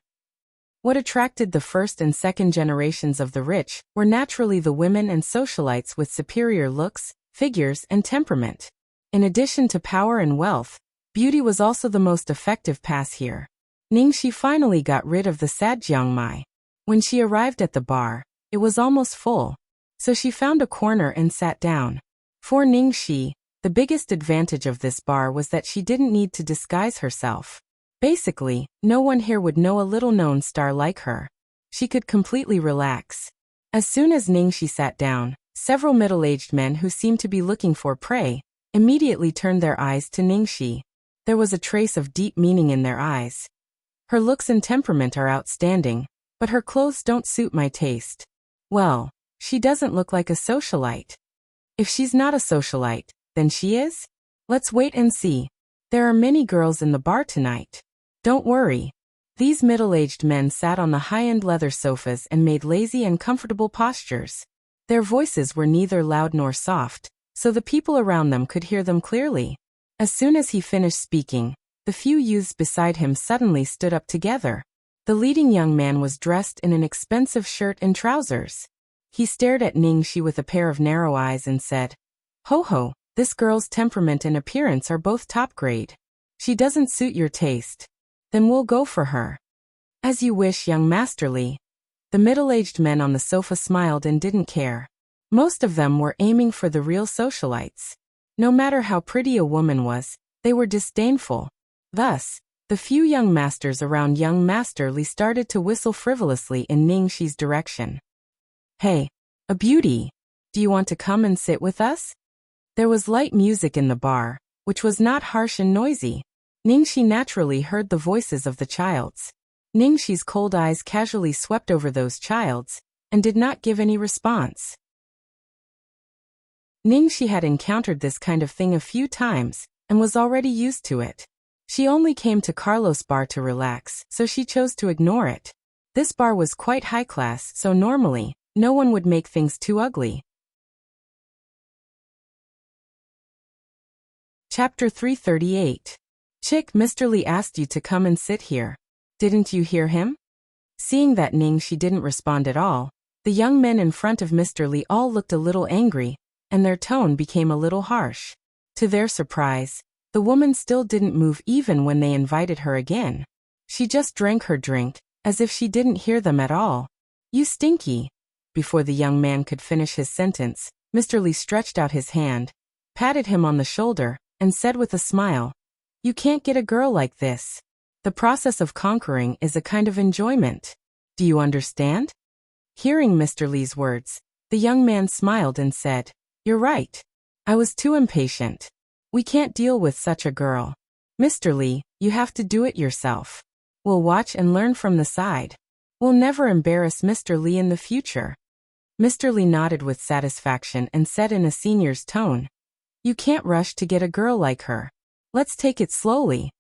What attracted the first and second generations of the rich were naturally the women and socialites with superior looks, figures, and temperament. In addition to power and wealth, beauty was also the most effective pass here. Ningxi finally got rid of the sad Jiang Mai. When she arrived at the bar, it was almost full, so she found a corner and sat down. For Ningxi, the biggest advantage of this bar was that she didn't need to disguise herself. Basically, no one here would know a little-known star like her. She could completely relax. As soon as Ningxi sat down, several middle-aged men who seemed to be looking for prey immediately turned their eyes to Ningxi. There was a trace of deep meaning in their eyes. Her looks and temperament are outstanding, but her clothes don't suit my taste. Well, she doesn't look like a socialite. If she's not a socialite, then she is? Let's wait and see. There are many girls in the bar tonight. Don't worry. These middle-aged men sat on the high-end leather sofas and made lazy and comfortable postures. Their voices were neither loud nor soft, so the people around them could hear them clearly. As soon as he finished speaking, the few youths beside him suddenly stood up together. The leading young man was dressed in an expensive shirt and trousers. He stared at Ningxi with a pair of narrow eyes and said, Ho ho, this girl's temperament and appearance are both top grade. She doesn't suit your taste. Then we'll go for her. As you wish, young masterly. The middle-aged men on the sofa smiled and didn't care. Most of them were aiming for the real socialites. No matter how pretty a woman was, they were disdainful. Thus, the few young masters around young Master Li started to whistle frivolously in Ningxi's direction. Hey, a beauty! Do you want to come and sit with us? There was light music in the bar, which was not harsh and noisy. Ningxi naturally heard the voices of the childs. Ningxi's cold eyes casually swept over those childs, and did not give any response. Ningxi had encountered this kind of thing a few times, and was already used to it. She only came to Carlos Bar to relax, so she chose to ignore it. This bar was quite high class, so normally, no one would make things too ugly. Chapter 338. Chick, Mr. Li asked you to come and sit here. Didn't you hear him? Seeing that Ningxi didn't respond at all, The young men in front of Mr. Li all looked a little angry, and their tone became a little harsh. To their surprise, the woman still didn't move even when they invited her again. She just drank her drink, as if she didn't hear them at all. "You stinky." Before the young man could finish his sentence, Mr. Li stretched out his hand, patted him on the shoulder, and said with a smile, "You can't get a girl like this. The process of conquering is a kind of enjoyment. Do you understand?" Hearing Mr. Li's words, the young man smiled and said, "You're right. I was too impatient. We can't deal with such a girl. Mr. Li, you have to do it yourself. We'll watch and learn from the side. We'll never embarrass Mr. Li in the future." Mr. Li nodded with satisfaction and said in a senior's tone, "You can't rush to get a girl like her. Let's take it slowly."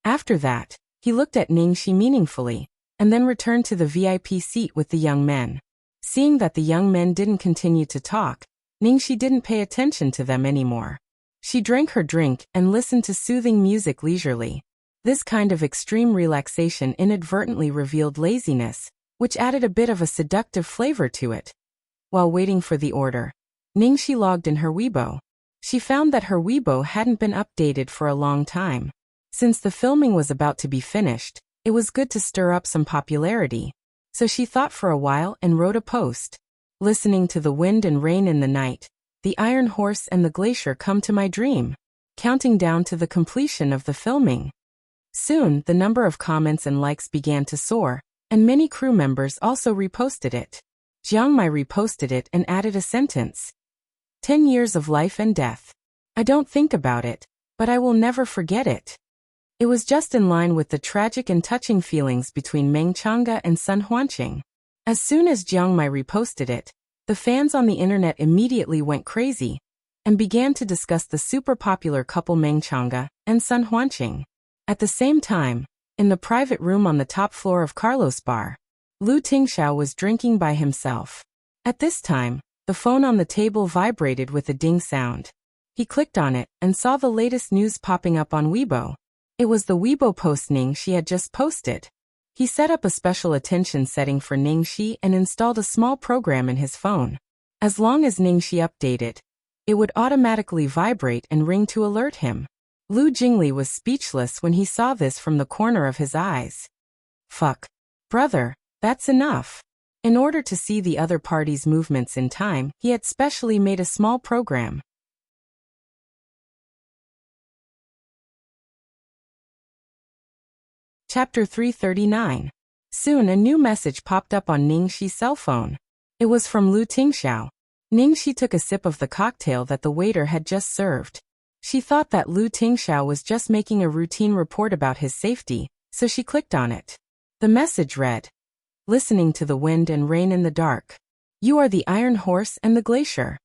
After that, he looked at Ningxi meaningfully, and then returned to the VIP seat with the young men. Seeing that the young men didn't continue to talk, Ningxi didn't pay attention to them anymore. She drank her drink and listened to soothing music leisurely. This kind of extreme relaxation inadvertently revealed laziness, which added a bit of a seductive flavor to it. While waiting for the order, Ningxi logged in her Weibo. She found that her Weibo hadn't been updated for a long time. Since the filming was about to be finished, it was good to stir up some popularity. So she thought for a while and wrote a post. "Listening to the wind and rain in the night, the iron horse and the glacier come to my dream. Counting down to the completion of the filming." Soon, the number of comments and likes began to soar, and many crew members also reposted it. Jiang Mai reposted it and added a sentence. 10 years of life and death. I don't think about it, but I will never forget it. It was just in line with the tragic and touching feelings between Meng Chang'e and Sun Huanqing. As soon as Jiang Mai reposted it, the fans on the internet immediately went crazy and began to discuss the super popular couple Meng Chang'e and Sun Huanqing. At the same time, in the private room on the top floor of Carlos Bar, Lu Tingxiao was drinking by himself. At this time, the phone on the table vibrated with a ding sound. He clicked on it and saw the latest news popping up on Weibo. It was the Weibo post Ningxi had just posted. He set up a special attention setting for Ningxi and installed a small program in his phone. As long as Ningxi updated, it would automatically vibrate and ring to alert him. Lu Jingli was speechless when he saw this from the corner of his eyes. "Fuck. Brother, that's enough." In order to see the other party's movements in time, he had specially made a small program. Chapter 339. Soon a new message popped up on Ningxi's cell phone. It was from Lu Tingxiao. Ningxi took a sip of the cocktail that the waiter had just served. She thought that Lu Tingxiao was just making a routine report about his safety, so she clicked on it. The message read, "Listening to the wind and rain in the dark. You are the iron horse and the glacier."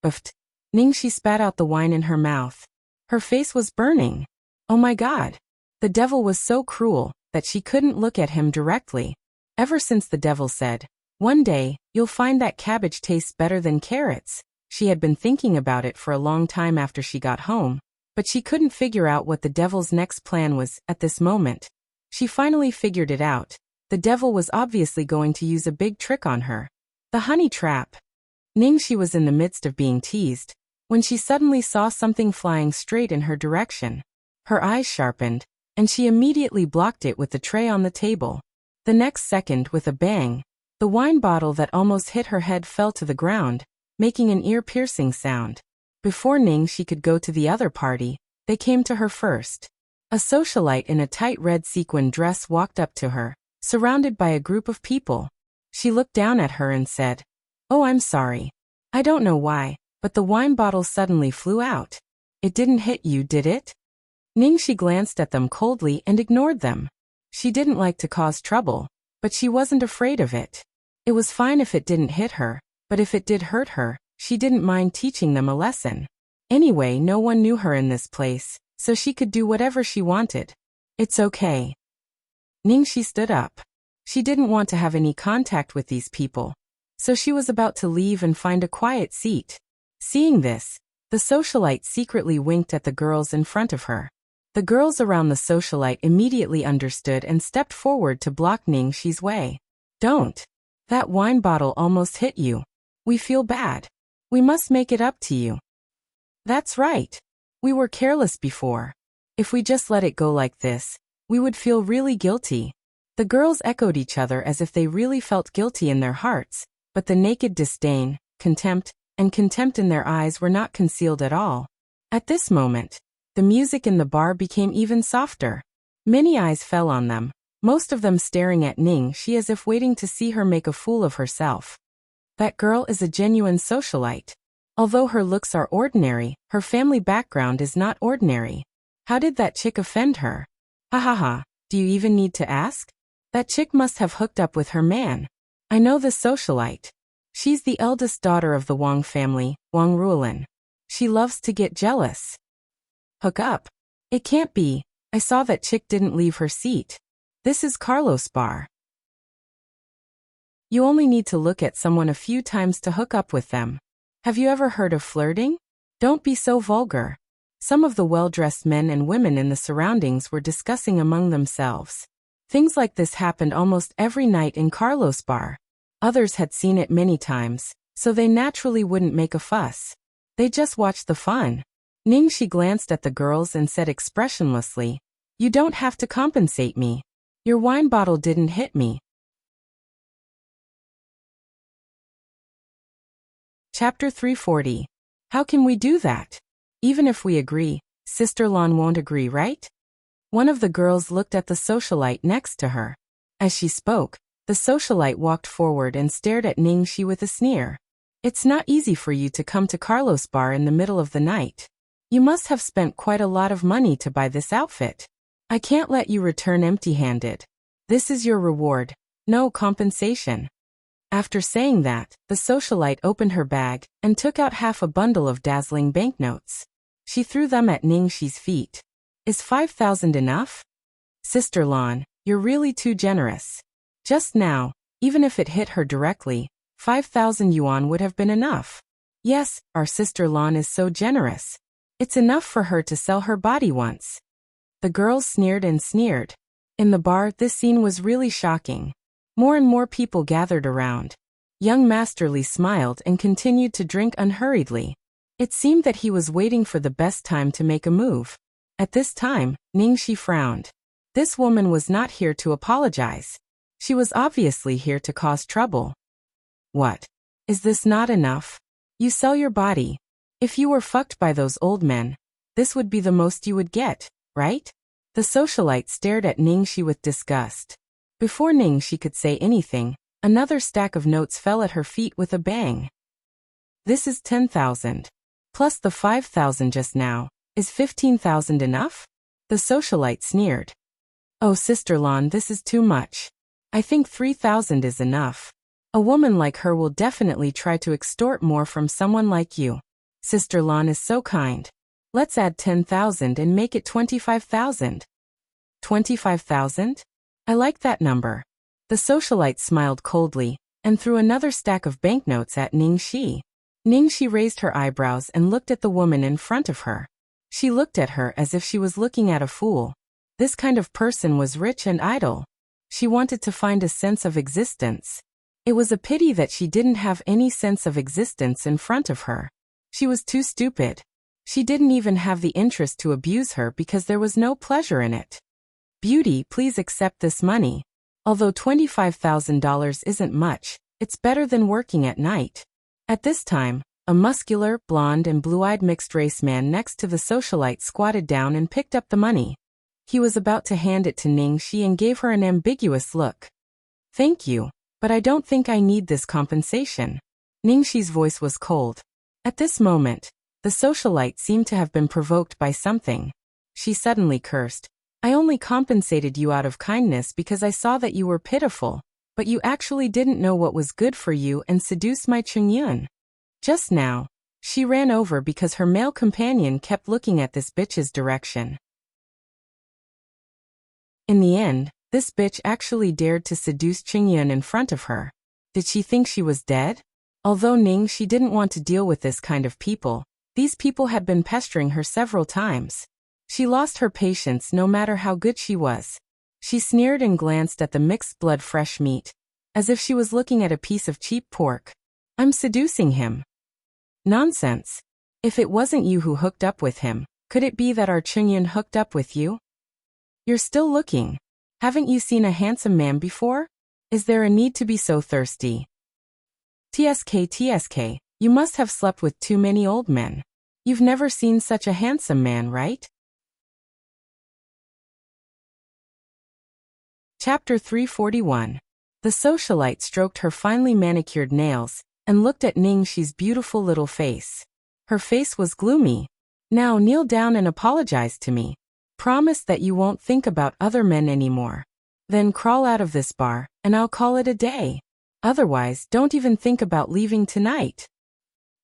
Uft. Ningxi spat out the wine in her mouth. Her face was burning. Oh my god. The devil was so cruel that she couldn't look at him directly. Ever since the devil said, "One day, you'll find that cabbage tastes better than carrots," she had been thinking about it for a long time after she got home, but she couldn't figure out what the devil's next plan was at this moment. She finally figured it out. The devil was obviously going to use a big trick on her. The honey trap. Ningxi was in the midst of being teased when she suddenly saw something flying straight in her direction. Her eyes sharpened, and she immediately blocked it with the tray on the table. The next second, with a bang, the wine bottle that almost hit her head fell to the ground, making an ear-piercing sound. Before Ningxi could go to the other party, they came to her first. A socialite in a tight red sequin dress walked up to her, surrounded by a group of people. She looked down at her and said, "Oh, I'm sorry. I don't know why, but the wine bottle suddenly flew out. It didn't hit you, did it?" Ningxi glanced at them coldly and ignored them. She didn't like to cause trouble, but she wasn't afraid of it. It was fine if it didn't hit her, but if it did hurt her, she didn't mind teaching them a lesson. Anyway, no one knew her in this place, so she could do whatever she wanted. "It's okay." Ningxi stood up. She didn't want to have any contact with these people, so she was about to leave and find a quiet seat. Seeing this, the socialite secretly winked at the girls in front of her. The girls around the socialite immediately understood and stepped forward to block Ningxi's way. "Don't." That wine bottle almost hit you. We feel bad. We must make it up to you. That's right. We were careless before. If we just let it go like this, we would feel really guilty. The girls echoed each other as if they really felt guilty in their hearts, but the naked disdain, contempt in their eyes were not concealed at all. At this moment, the music in the bar became even softer. Many eyes fell on them, most of them staring at Ningxi as if waiting to see her make a fool of herself. That girl is a genuine socialite. Although her looks are ordinary, her family background is not ordinary. How did that chick offend her? Ha ha ha, do you even need to ask? That chick must have hooked up with her man. I know this socialite. She's the eldest daughter of the Wang family, Wang Ruolin. She loves to get jealous. Hook up? It can't be. I saw that chick didn't leave her seat. This is Carlos Bar. You only need to look at someone a few times to hook up with them. Have you ever heard of flirting? Don't be so vulgar. Some of the well-dressed men and women in the surroundings were discussing among themselves. Things like this happened almost every night in Carlos Bar. Others had seen it many times, so they naturally wouldn't make a fuss. They just watched the fun. Ningxi glanced at the girls and said expressionlessly, "You don't have to compensate me. Your wine bottle didn't hit me." Chapter 340. How can we do that? Even if we agree, Sister Lan won't agree, right? One of the girls looked at the socialite next to her. As she spoke, the socialite walked forward and stared at Ningxi with a sneer. It's not easy for you to come to Carlos Bar in the middle of the night. You must have spent quite a lot of money to buy this outfit. I can't let you return empty-handed. This is your reward, no compensation. After saying that, the socialite opened her bag and took out half a bundle of dazzling banknotes. She threw them at Ningxi's feet. Is 5,000 enough? Sister Lan, you're really too generous. Just now, even if it hit her directly, 5,000 yuan would have been enough. Yes, our Sister Lan is so generous. It's enough for her to sell her body once. The girls sneered and sneered. In the bar, this scene was really shocking. More and more people gathered around. Young Master Li smiled and continued to drink unhurriedly. It seemed that he was waiting for the best time to make a move. At this time, Ningxi frowned. This woman was not here to apologize. She was obviously here to cause trouble. What? Is this not enough? You sell your body. If you were fucked by those old men, this would be the most you would get, right? The socialite stared at Ningxi with disgust. Before Ningxi could say anything, another stack of notes fell at her feet with a bang. This is 10,000. Plus the 5,000 just now. Is 15,000 enough? The socialite sneered. Oh, Sister Lan, this is too much. I think 3,000 is enough. A woman like her will definitely try to extort more from someone like you. Sister Lan is so kind. Let's add 10,000 and make it 25,000. 25,000? I like that number. The socialite smiled coldly and threw another stack of banknotes at Ningxi. Ningxi raised her eyebrows and looked at the woman in front of her. She looked at her as if she was looking at a fool. This kind of person was rich and idle. She wanted to find a sense of existence. It was a pity that she didn't have any sense of existence in front of her. She was too stupid. She didn't even have the interest to abuse her because there was no pleasure in it. Beauty, please accept this money. Although $25,000 isn't much, it's better than working at night. At this time, a muscular, blonde and blue-eyed mixed-race man next to the socialite squatted down and picked up the money. He was about to hand it to Ningxi and gave her an ambiguous look. Thank you, but I don't think I need this compensation. Ningxi's voice was cold. At this moment, the socialite seemed to have been provoked by something. She suddenly cursed. I only compensated you out of kindness because I saw that you were pitiful, but you actually didn't know what was good for you and seduced my Chungyun. Just now, she ran over because her male companion kept looking at this bitch's direction. In the end, this bitch actually dared to seduce Chungyun in front of her. Did she think she was dead? Although Ningxi didn't want to deal with this kind of people, these people had been pestering her several times. She lost her patience no matter how good she was. She sneered and glanced at the mixed blood fresh meat. as if she was looking at a piece of cheap pork. I'm seducing him. Nonsense. If it wasn't you who hooked up with him, could it be that our Chungyun hooked up with you? You're still looking. Haven't you seen a handsome man before? Is there a need to be so thirsty? TSK, you must have slept with too many old men. You've never seen such a handsome man, right? Chapter 341. The socialite stroked her finely manicured nails and looked at Ningxi's beautiful little face. Her face was gloomy. Now kneel down and apologize to me. Promise that you won't think about other men anymore. Then crawl out of this bar, and I'll call it a day. Otherwise, don't even think about leaving tonight.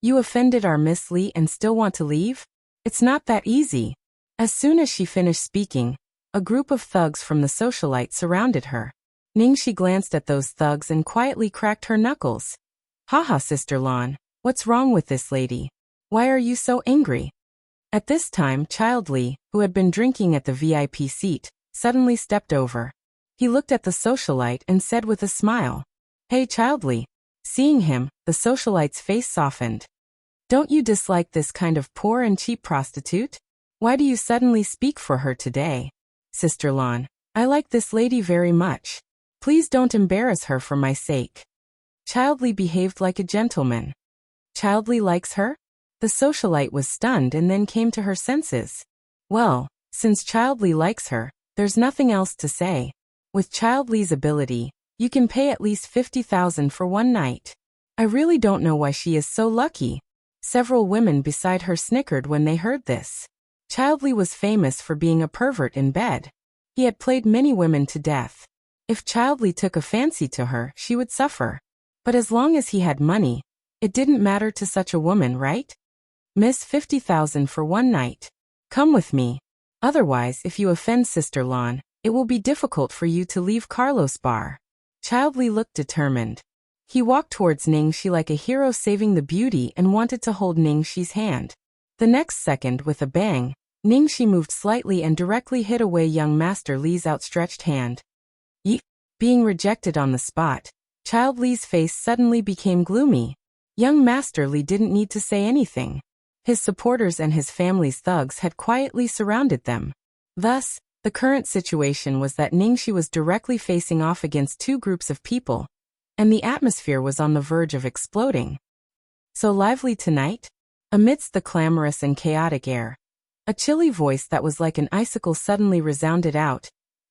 You offended our Miss Li and still want to leave? It's not that easy. As soon as she finished speaking, a group of thugs from the socialite surrounded her. Ningxi glanced at those thugs and quietly cracked her knuckles. Haha, Sister Lan, what's wrong with this lady? Why are you so angry? At this time, Child Li, who had been drinking at the VIP seat, suddenly stepped over. He looked at the socialite and said with a smile, Hey Child Li. Seeing him, the socialite's face softened. Don't you dislike this kind of poor and cheap prostitute? Why do you suddenly speak for her today? Sister Lan, I like this lady very much. Please don't embarrass her for my sake. Child Li behaved like a gentleman. Child Li likes her? The socialite was stunned and then came to her senses. Well, since Child Li likes her, there's nothing else to say. With Child Li's ability, you can pay at least 50,000 for one night. I really don't know why she is so lucky. Several women beside her snickered when they heard this. Child Li was famous for being a pervert in bed. He had played many women to death. If Child Li took a fancy to her, she would suffer. But as long as he had money, it didn't matter to such a woman, right? Miss 50,000 for one night. Come with me. Otherwise, if you offend Sister Lan, it will be difficult for you to leave Carlos Bar. Child Li looked determined. He walked towards Ningxi like a hero saving the beauty and wanted to hold Ningxi's hand. The next second, with a bang, Ningxi moved slightly and directly hit away young Master Li's outstretched hand. Yeet! Being rejected on the spot, Child Li's face suddenly became gloomy. Young Master Li didn't need to say anything. His supporters and his family's thugs had quietly surrounded them. Thus, the current situation was that Ningxi was directly facing off against two groups of people, and the atmosphere was on the verge of exploding. So lively tonight? Amidst the clamorous and chaotic air, a chilly voice that was like an icicle suddenly resounded out,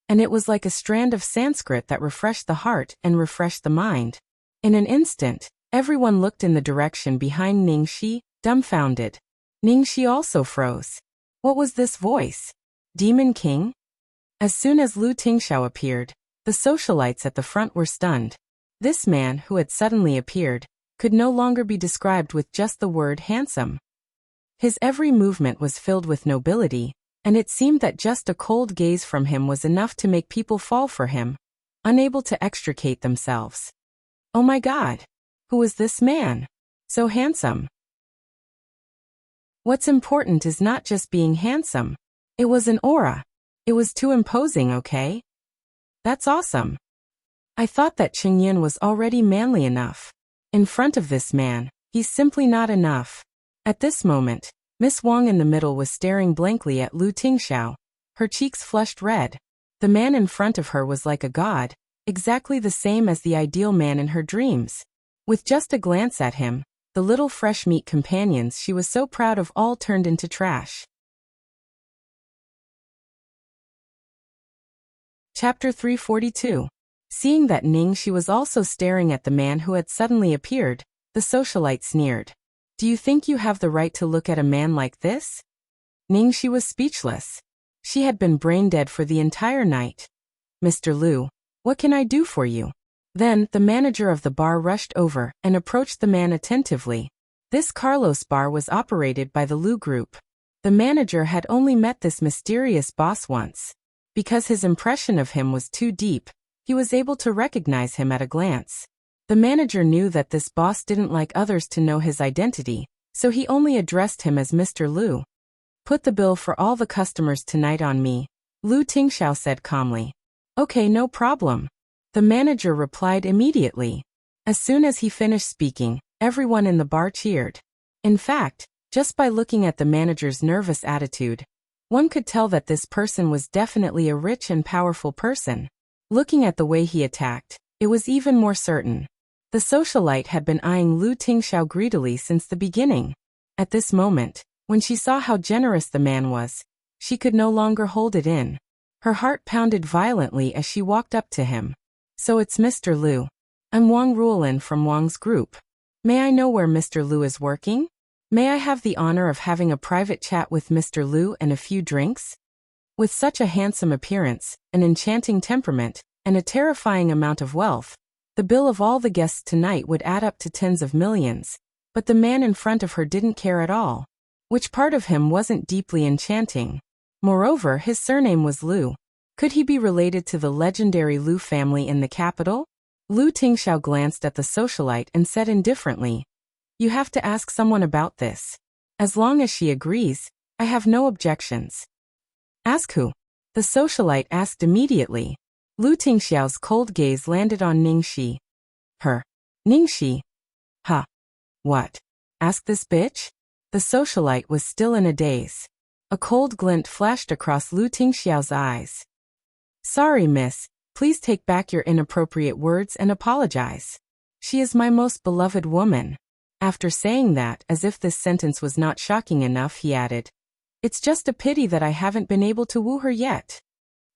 and it was like a strand of Sanskrit that refreshed the heart and refreshed the mind. In an instant, everyone looked in the direction behind Ningxi, dumbfounded. Ningxi also froze. What was this voice? Demon King? As soon as Lu Tingxiao appeared, the socialites at the front were stunned. This man, who had suddenly appeared, could no longer be described with just the word handsome. His every movement was filled with nobility, and it seemed that just a cold gaze from him was enough to make people fall for him, unable to extricate themselves. Oh my God! Who was this man? So handsome. What's important is not just being handsome. It was an aura. It was too imposing, okay? That's awesome. I thought that Qingyan was already manly enough. In front of this man, he's simply not enough. At this moment, Miss Wang in the middle was staring blankly at Lu Tingxiao. Her cheeks flushed red. The man in front of her was like a god, exactly the same as the ideal man in her dreams. With just a glance at him, the little fresh meat companions she was so proud of all turned into trash. Chapter 342. Seeing that Ningxi was also staring at the man who had suddenly appeared, the socialite sneered. Do you think you have the right to look at a man like this? Ningxi was speechless. She had been brain dead for the entire night. Mr. Lu, what can I do for you? Then, the manager of the bar rushed over and approached the man attentively. This Carlos bar was operated by the Lu Group. The manager had only met this mysterious boss once. Because his impression of him was too deep, he was able to recognize him at a glance. The manager knew that this boss didn't like others to know his identity, so he only addressed him as Mr. Lu. Put the bill for all the customers tonight on me, Lu Tingxiao said calmly. Okay, no problem. The manager replied immediately. As soon as he finished speaking, everyone in the bar cheered. In fact, just by looking at the manager's nervous attitude, one could tell that this person was definitely a rich and powerful person. Looking at the way he attacked, it was even more certain. The socialite had been eyeing Lu Tingxiao greedily since the beginning. At this moment, when she saw how generous the man was, she could no longer hold it in. Her heart pounded violently as she walked up to him. So it's Mr. Lu. I'm Wang Ruolin from Wang's group. May I know where Mr. Lu is working? May I have the honor of having a private chat with Mr. Lu and a few drinks? With such a handsome appearance, an enchanting temperament, and a terrifying amount of wealth, the bill of all the guests tonight would add up to tens of millions. But the man in front of her didn't care at all. Which part of him wasn't deeply enchanting? Moreover, his surname was Lu. Could he be related to the legendary Lu family in the capital? Lu Tingxiao glanced at the socialite and said indifferently, "You have to ask someone about this. As long as she agrees, I have no objections." "Ask who?" the socialite asked immediately. Lu Tingxiao's cold gaze landed on Ningxi. Her. Ningxi? Huh. What? Ask this bitch? The socialite was still in a daze. A cold glint flashed across Lu Tingxiao's eyes. "Sorry, miss. Please take back your inappropriate words and apologize. She is my most beloved woman." After saying that, as if this sentence was not shocking enough, he added, "It's just a pity that I haven't been able to woo her yet."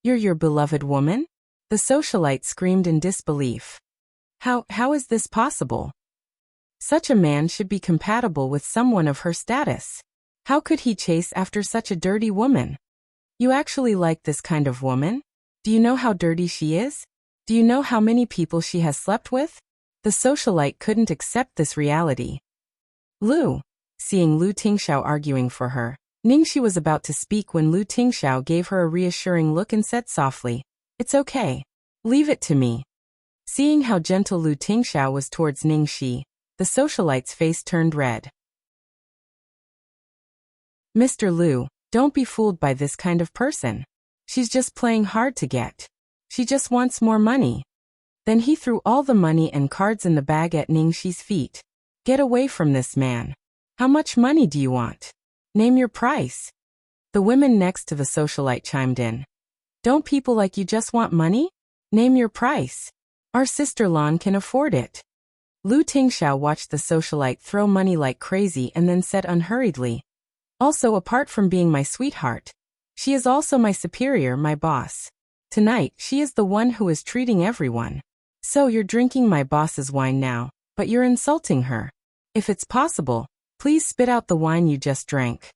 "You're your beloved woman?" The socialite screamed in disbelief. How is this possible? Such a man should be compatible with someone of her status. How could he chase after such a dirty woman? You actually like this kind of woman? Do you know how dirty she is? Do you know how many people she has slept with? The socialite couldn't accept this reality. Lu. Seeing Lu Tingxiao arguing for her, Ningxi was about to speak when Lu Tingxiao gave her a reassuring look and said softly, "It's okay. Leave it to me." Seeing how gentle Lu Tingxiao was towards Ningxi, the socialite's face turned red. "Mr. Lu, don't be fooled by this kind of person. She's just playing hard to get. She just wants more money." Then he threw all the money and cards in the bag at Ningxi's feet. "Get away from this man. How much money do you want? Name your price." The women next to the socialite chimed in. "Don't people like you just want money? Name your price. Our sister Lan can afford it." Lu Tingxiao watched the socialite throw money like crazy and then said unhurriedly, "Also, apart from being my sweetheart, she is also my superior, my boss. Tonight, she is the one who is treating everyone. So you're drinking my boss's wine now, but you're insulting her. If it's possible, please spit out the wine you just drank."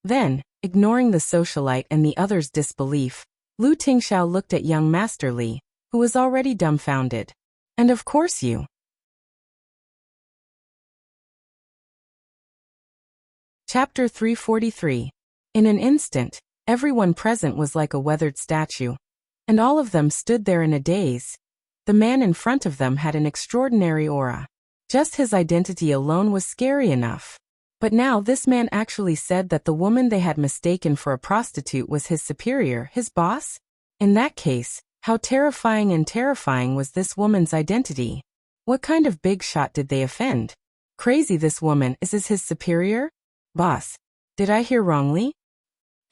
Then, ignoring the socialite and the others' disbelief, Lu Tingxiao looked at young Master Li, who was already dumbfounded. "And of course you." Chapter 343. In an instant, everyone present was like a weathered statue, and all of them stood there in a daze. The man in front of them had an extraordinary aura. Just his identity alone was scary enough. But now this man actually said that the woman they had mistaken for a prostitute was his superior, his boss? In that case, how terrifying was this woman's identity? What kind of big shot did they offend? Crazy, this woman is his superior? Boss. Did I hear wrongly?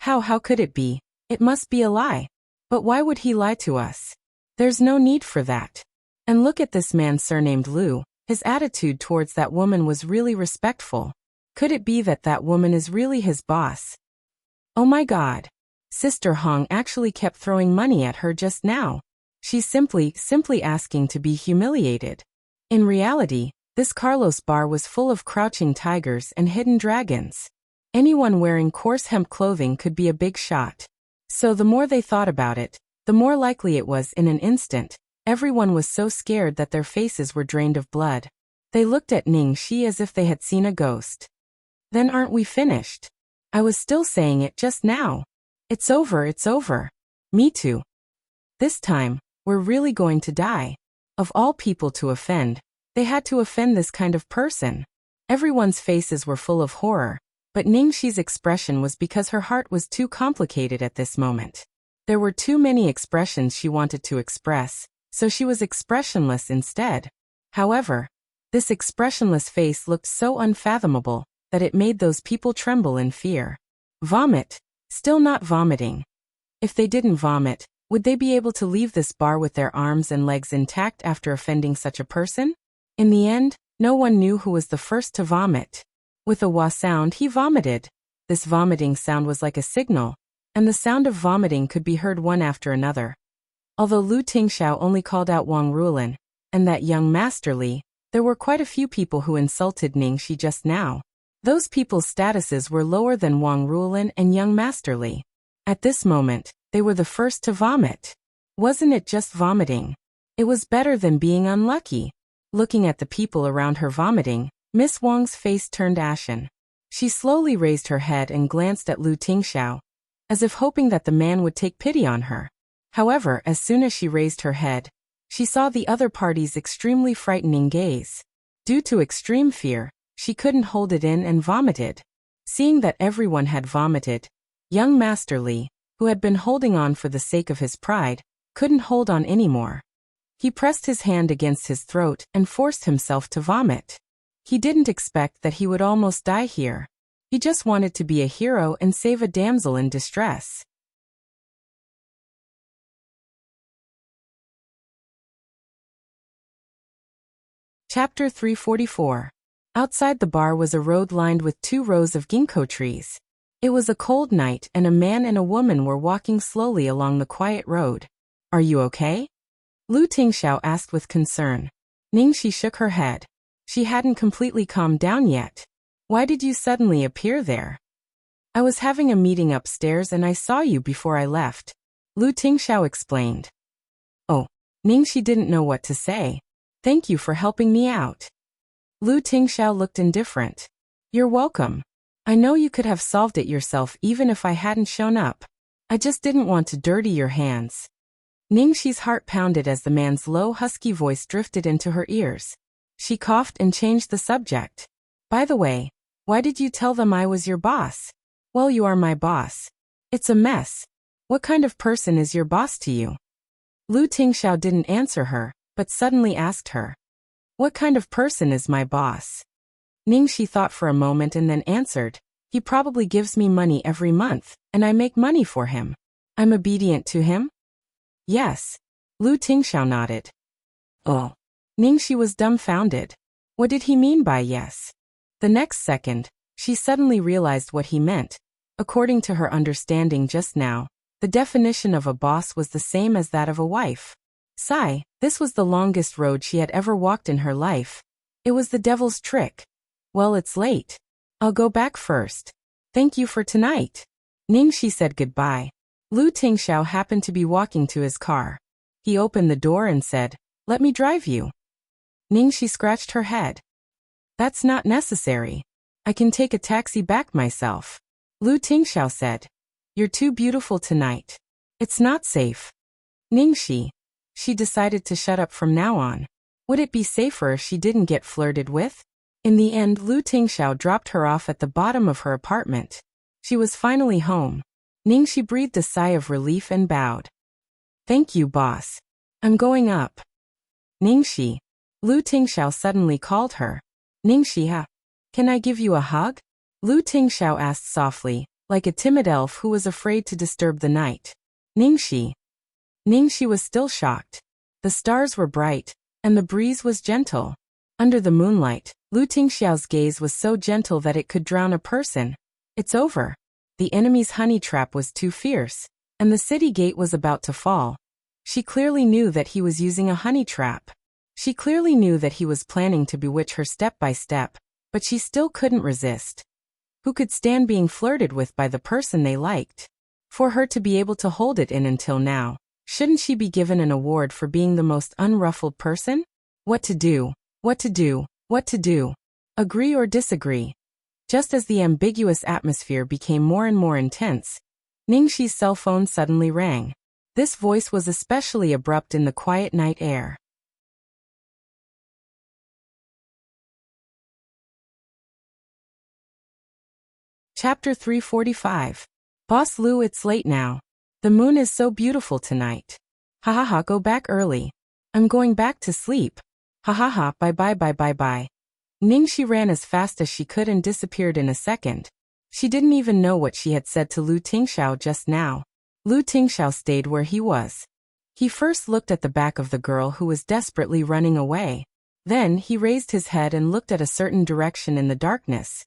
How could it be? It must be a lie. But why would he lie to us? There's no need for that. And look at this man surnamed Lu. His attitude towards that woman was really respectful. Could it be that that woman is really his boss? Oh my God. Sister Hong actually kept throwing money at her just now. She's simply asking to be humiliated. In reality, this Carlos bar was full of crouching tigers and hidden dragons. Anyone wearing coarse hemp clothing could be a big shot. So the more they thought about it, the more likely it was. In an instant, everyone was so scared that their faces were drained of blood. They looked at Ningxi as if they had seen a ghost. Then aren't we finished? I was still saying it just now. It's over. Me too. This time, we're really going to die. Of all people to offend, they had to offend this kind of person. Everyone's faces were full of horror, but Ningxi's expression was because her heart was too complicated at this moment. There were too many expressions she wanted to express, so she was expressionless instead. However, this expressionless face looked so unfathomable that it made those people tremble in fear. Vomit. Still not vomiting. If they didn't vomit, would they be able to leave this bar with their arms and legs intact after offending such a person? In the end, no one knew who was the first to vomit. With a wah sound, he vomited. This vomiting sound was like a signal, and the sound of vomiting could be heard one after another. Although Lu Tingxiao only called out Wang Ruolin and that young Master Li, there were quite a few people who insulted Ningxi just now. Those people's statuses were lower than Wang Ruolin and young Master Li. At this moment, they were the first to vomit. Wasn't it just vomiting? It was better than being unlucky. Looking at the people around her vomiting, Miss Wang's face turned ashen. She slowly raised her head and glanced at Lu Tingxiao, as if hoping that the man would take pity on her. However, as soon as she raised her head, she saw the other party's extremely frightening gaze. Due to extreme fear, she couldn't hold it in and vomited. Seeing that everyone had vomited, young Master Li, who had been holding on for the sake of his pride, couldn't hold on anymore. He pressed his hand against his throat and forced himself to vomit. He didn't expect that he would almost die here. He just wanted to be a hero and save a damsel in distress. Chapter 344. Outside the bar was a road lined with 2 rows of ginkgo trees. It was a cold night and a man and a woman were walking slowly along the quiet road. Are you okay? Lu Tingxiao asked with concern. Ningxi shook her head. She hadn't completely calmed down yet. Why did you suddenly appear there? I was having a meeting upstairs and I saw you before I left. Lu Tingxiao explained. Oh, Ningxi didn't know what to say. Thank you for helping me out. Lu Tingxiao looked indifferent. You're welcome. I know you could have solved it yourself even if I hadn't shown up. I just didn't want to dirty your hands. Ningxi's heart pounded as the man's low, husky voice drifted into her ears. She coughed and changed the subject. By the way, why did you tell them I was your boss? Well, you are my boss. It's a mess. What kind of person is your boss to you? Lu Tingxiao didn't answer her, but suddenly asked her. What kind of person is my boss? Ningxi thought for a moment and then answered. He probably gives me money every month, and I make money for him. I'm obedient to him? Yes. Lu Tingxiao nodded. Oh. Ningxi was dumbfounded. What did he mean by yes? The next second, she suddenly realized what he meant. According to her understanding just now, the definition of a boss was the same as that of a wife. Sigh, this was the longest road she had ever walked in her life. It was the devil's trick. Well, it's late. I'll go back first. Thank you for tonight. Ningxi said goodbye. Lu Tingxiao happened to be walking to his car. He opened the door and said, Let me drive you. Ningxi scratched her head. That's not necessary. I can take a taxi back myself. Lu Tingxiao said. You're too beautiful tonight. It's not safe. Ningxi. She decided to shut up from now on. Would it be safer if she didn't get flirted with? In the end, Lu Tingxiao dropped her off at the bottom of her apartment. She was finally home. Ningxi breathed a sigh of relief and bowed. Thank you, boss. I'm going up. Ningxi. Lu Tingxiao suddenly called her. Ningxi, can I give you a hug? Lu Tingxiao asked softly, like a timid elf who was afraid to disturb the night. Ningxi. Ningxi was still shocked. The stars were bright, and the breeze was gentle. Under the moonlight, Lu Tingxiao's gaze was so gentle that it could drown a person. It's over. The enemy's honey trap was too fierce, and the city gate was about to fall. She clearly knew that he was using a honey trap. She clearly knew that he was planning to bewitch her step by step, but she still couldn't resist. Who could stand being flirted with by the person they liked? For her to be able to hold it in until now, shouldn't she be given an award for being the most unruffled person? What to do? What to do? What to do? Agree or disagree? Just as the ambiguous atmosphere became more and more intense, Ningxi's cell phone suddenly rang. This voice was especially abrupt in the quiet night air. Chapter 345. Boss Lu, it's late now. The moon is so beautiful tonight. Ha ha ha, go back early. I'm going back to sleep. Ha ha ha, bye bye bye bye bye. Ningxi ran as fast as she could and disappeared in a second. She didn't even know what she had said to Lu Tingxiao just now. Lu Tingxiao stayed where he was. He first looked at the back of the girl who was desperately running away. Then he raised his head and looked at a certain direction in the darkness.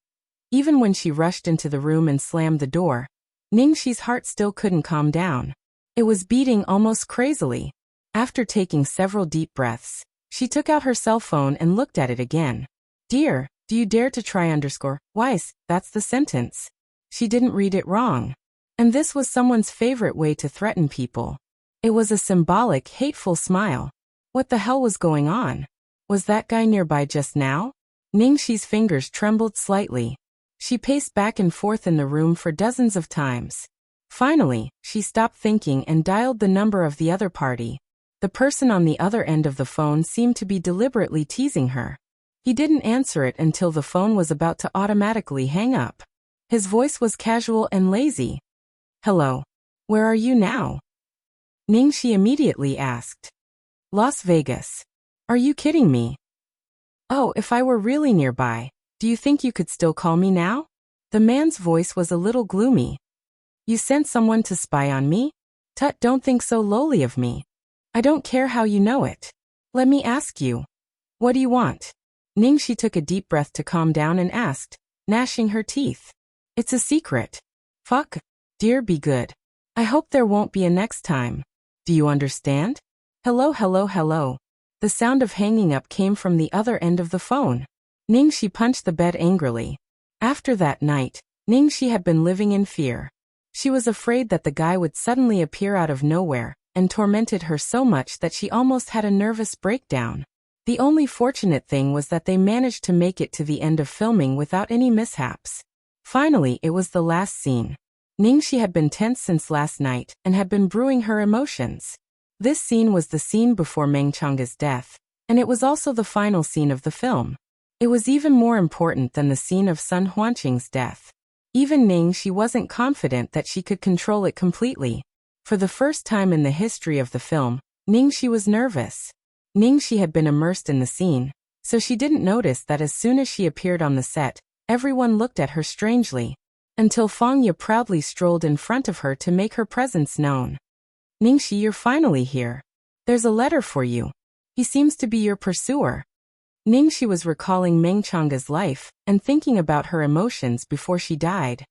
Even when she rushed into the room and slammed the door, Ningxi's heart still couldn't calm down. It was beating almost crazily. After taking several deep breaths, she took out her cell phone and looked at it again. Dear, do you dare to try _Weiss, that's the sentence. She didn't read it wrong. And this was someone's favorite way to threaten people. It was a symbolic, hateful smile. What the hell was going on? Was that guy nearby just now? Ningxi's fingers trembled slightly. She paced back and forth in the room for dozens of times. Finally, she stopped thinking and dialed the number of the other party. The person on the other end of the phone seemed to be deliberately teasing her. He didn't answer it until the phone was about to automatically hang up. His voice was casual and lazy. Hello. Where are you now? Ningxi immediately asked. Las Vegas. Are you kidding me? Oh, if I were really nearby, do you think you could still call me now? The man's voice was a little gloomy. You sent someone to spy on me? Tut, don't think so lowly of me. I don't care how you know it. Let me ask you. What do you want? Ningxi took a deep breath to calm down and asked, gnashing her teeth. It's a secret. Fuck. Dear, be good. I hope there won't be a next time. Do you understand? Hello, hello, hello. The sound of hanging up came from the other end of the phone. Ningxi punched the bed angrily. After that night, Ningxi had been living in fear. She was afraid that the guy would suddenly appear out of nowhere, and tormented her so much that she almost had a nervous breakdown. The only fortunate thing was that they managed to make it to the end of filming without any mishaps. Finally, it was the last scene. Ningxi had been tense since last night, and had been brewing her emotions. This scene was the scene before Meng Chang's death, and it was also the final scene of the film. It was even more important than the scene of Sun Huanqing's death. Even Ningxi wasn't confident that she could control it completely. For the first time in the history of the film, Ningxi was nervous. Ningxi had been immersed in the scene, so she didn't notice that as soon as she appeared on the set, everyone looked at her strangely, until Fangye proudly strolled in front of her to make her presence known. Ningxi, you're finally here. There's a letter for you. He seems to be your pursuer. Ningxi was recalling Meng Chang's life and thinking about her emotions before she died.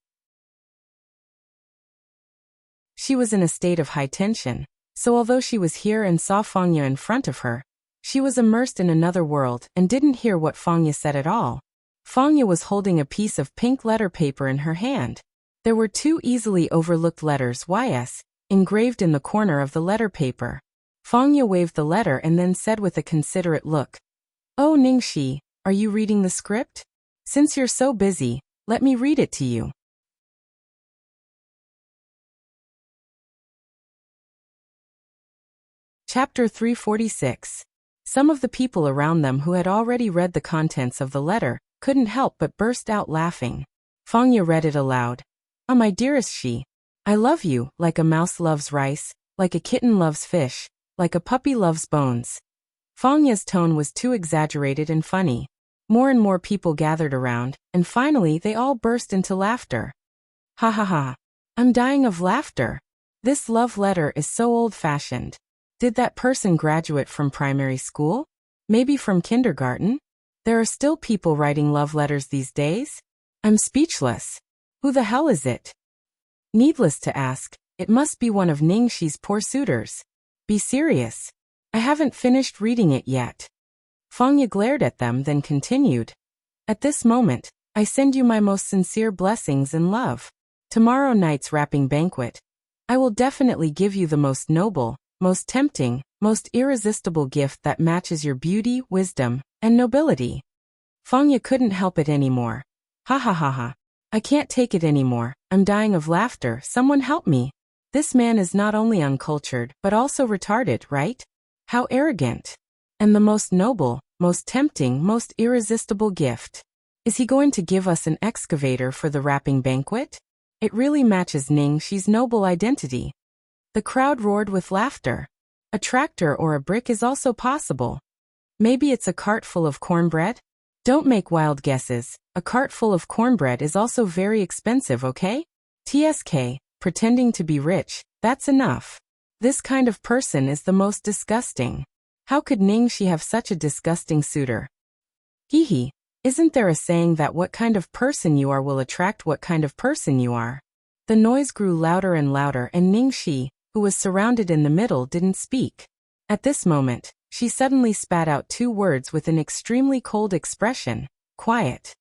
She was in a state of high tension, so although she was here and saw Fangye in front of her, she was immersed in another world and didn't hear what Fangye said at all. Fangye was holding a piece of pink letter paper in her hand. There were two easily overlooked letters YS engraved in the corner of the letter paper. Fangye waved the letter and then said with a considerate look, "Oh Ningxi, are you reading the script? Since you're so busy, let me read it to you." Chapter 346. Some of the people around them who had already read the contents of the letter couldn't help but burst out laughing. Fangye read it aloud. "Ah, my dearest Shi, I love you, like a mouse loves rice, like a kitten loves fish, like a puppy loves bones." Fangye's tone was too exaggerated and funny. More and more people gathered around, and finally they all burst into laughter. Ha ha ha. I'm dying of laughter. This love letter is so old-fashioned. Did that person graduate from primary school? Maybe from kindergarten? There are still people writing love letters these days? I'm speechless. Who the hell is it? Needless to ask, it must be one of Ningxi's poor suitors. Be serious. I haven't finished reading it yet. Fangye glared at them, then continued. At this moment, I send you my most sincere blessings and love. Tomorrow night's wrapping banquet, I will definitely give you the most noble, most tempting, most irresistible gift that matches your beauty, wisdom, and nobility. Fangye couldn't help it anymore. Ha ha ha ha. I can't take it anymore. I'm dying of laughter. Someone help me. This man is not only uncultured, but also retarded, right? How arrogant. And the most noble, most tempting, most irresistible gift. Is he going to give us an excavator for the wrapping banquet? It really matches Ningxi's noble identity. The crowd roared with laughter. A tractor or a brick is also possible. Maybe it's a cart full of cornbread? Don't make wild guesses. A cart full of cornbread is also very expensive, okay? TSK, pretending to be rich, that's enough. This kind of person is the most disgusting. How could Ningxi have such a disgusting suitor? Hehe, isn't there a saying that what kind of person you are will attract what kind of person you are? The noise grew louder and louder and Ningxi, who was surrounded in the middle, didn't speak. At this moment, she suddenly spat out 2 words with an extremely cold expression, quiet.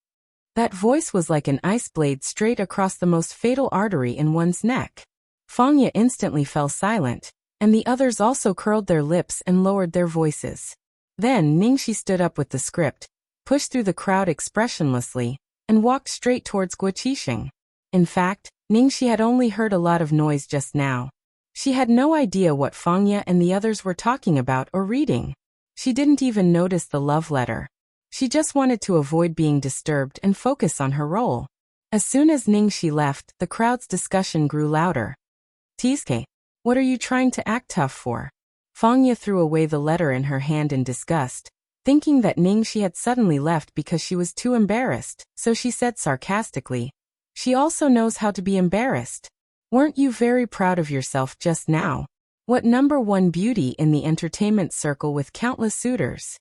That voice was like an ice blade straight across the most fatal artery in one's neck. Fangya instantly fell silent, and the others also curled their lips and lowered their voices. Then Ningxi stood up with the script, pushed through the crowd expressionlessly, and walked straight towards Guoqixing. In fact, Ningxi had only heard a lot of noise just now. She had no idea what Fangya and the others were talking about or reading. She didn't even notice the love letter. She just wanted to avoid being disturbed and focus on her role. As soon as Ningxi left, the crowd's discussion grew louder. TSK, what are you trying to act tough for? Fangya threw away the letter in her hand in disgust, thinking that Ningxi had suddenly left because she was too embarrassed, so she said sarcastically, "She also knows how to be embarrassed. Weren't you very proud of yourself just now? What #1 beauty in the entertainment circle with countless suitors?"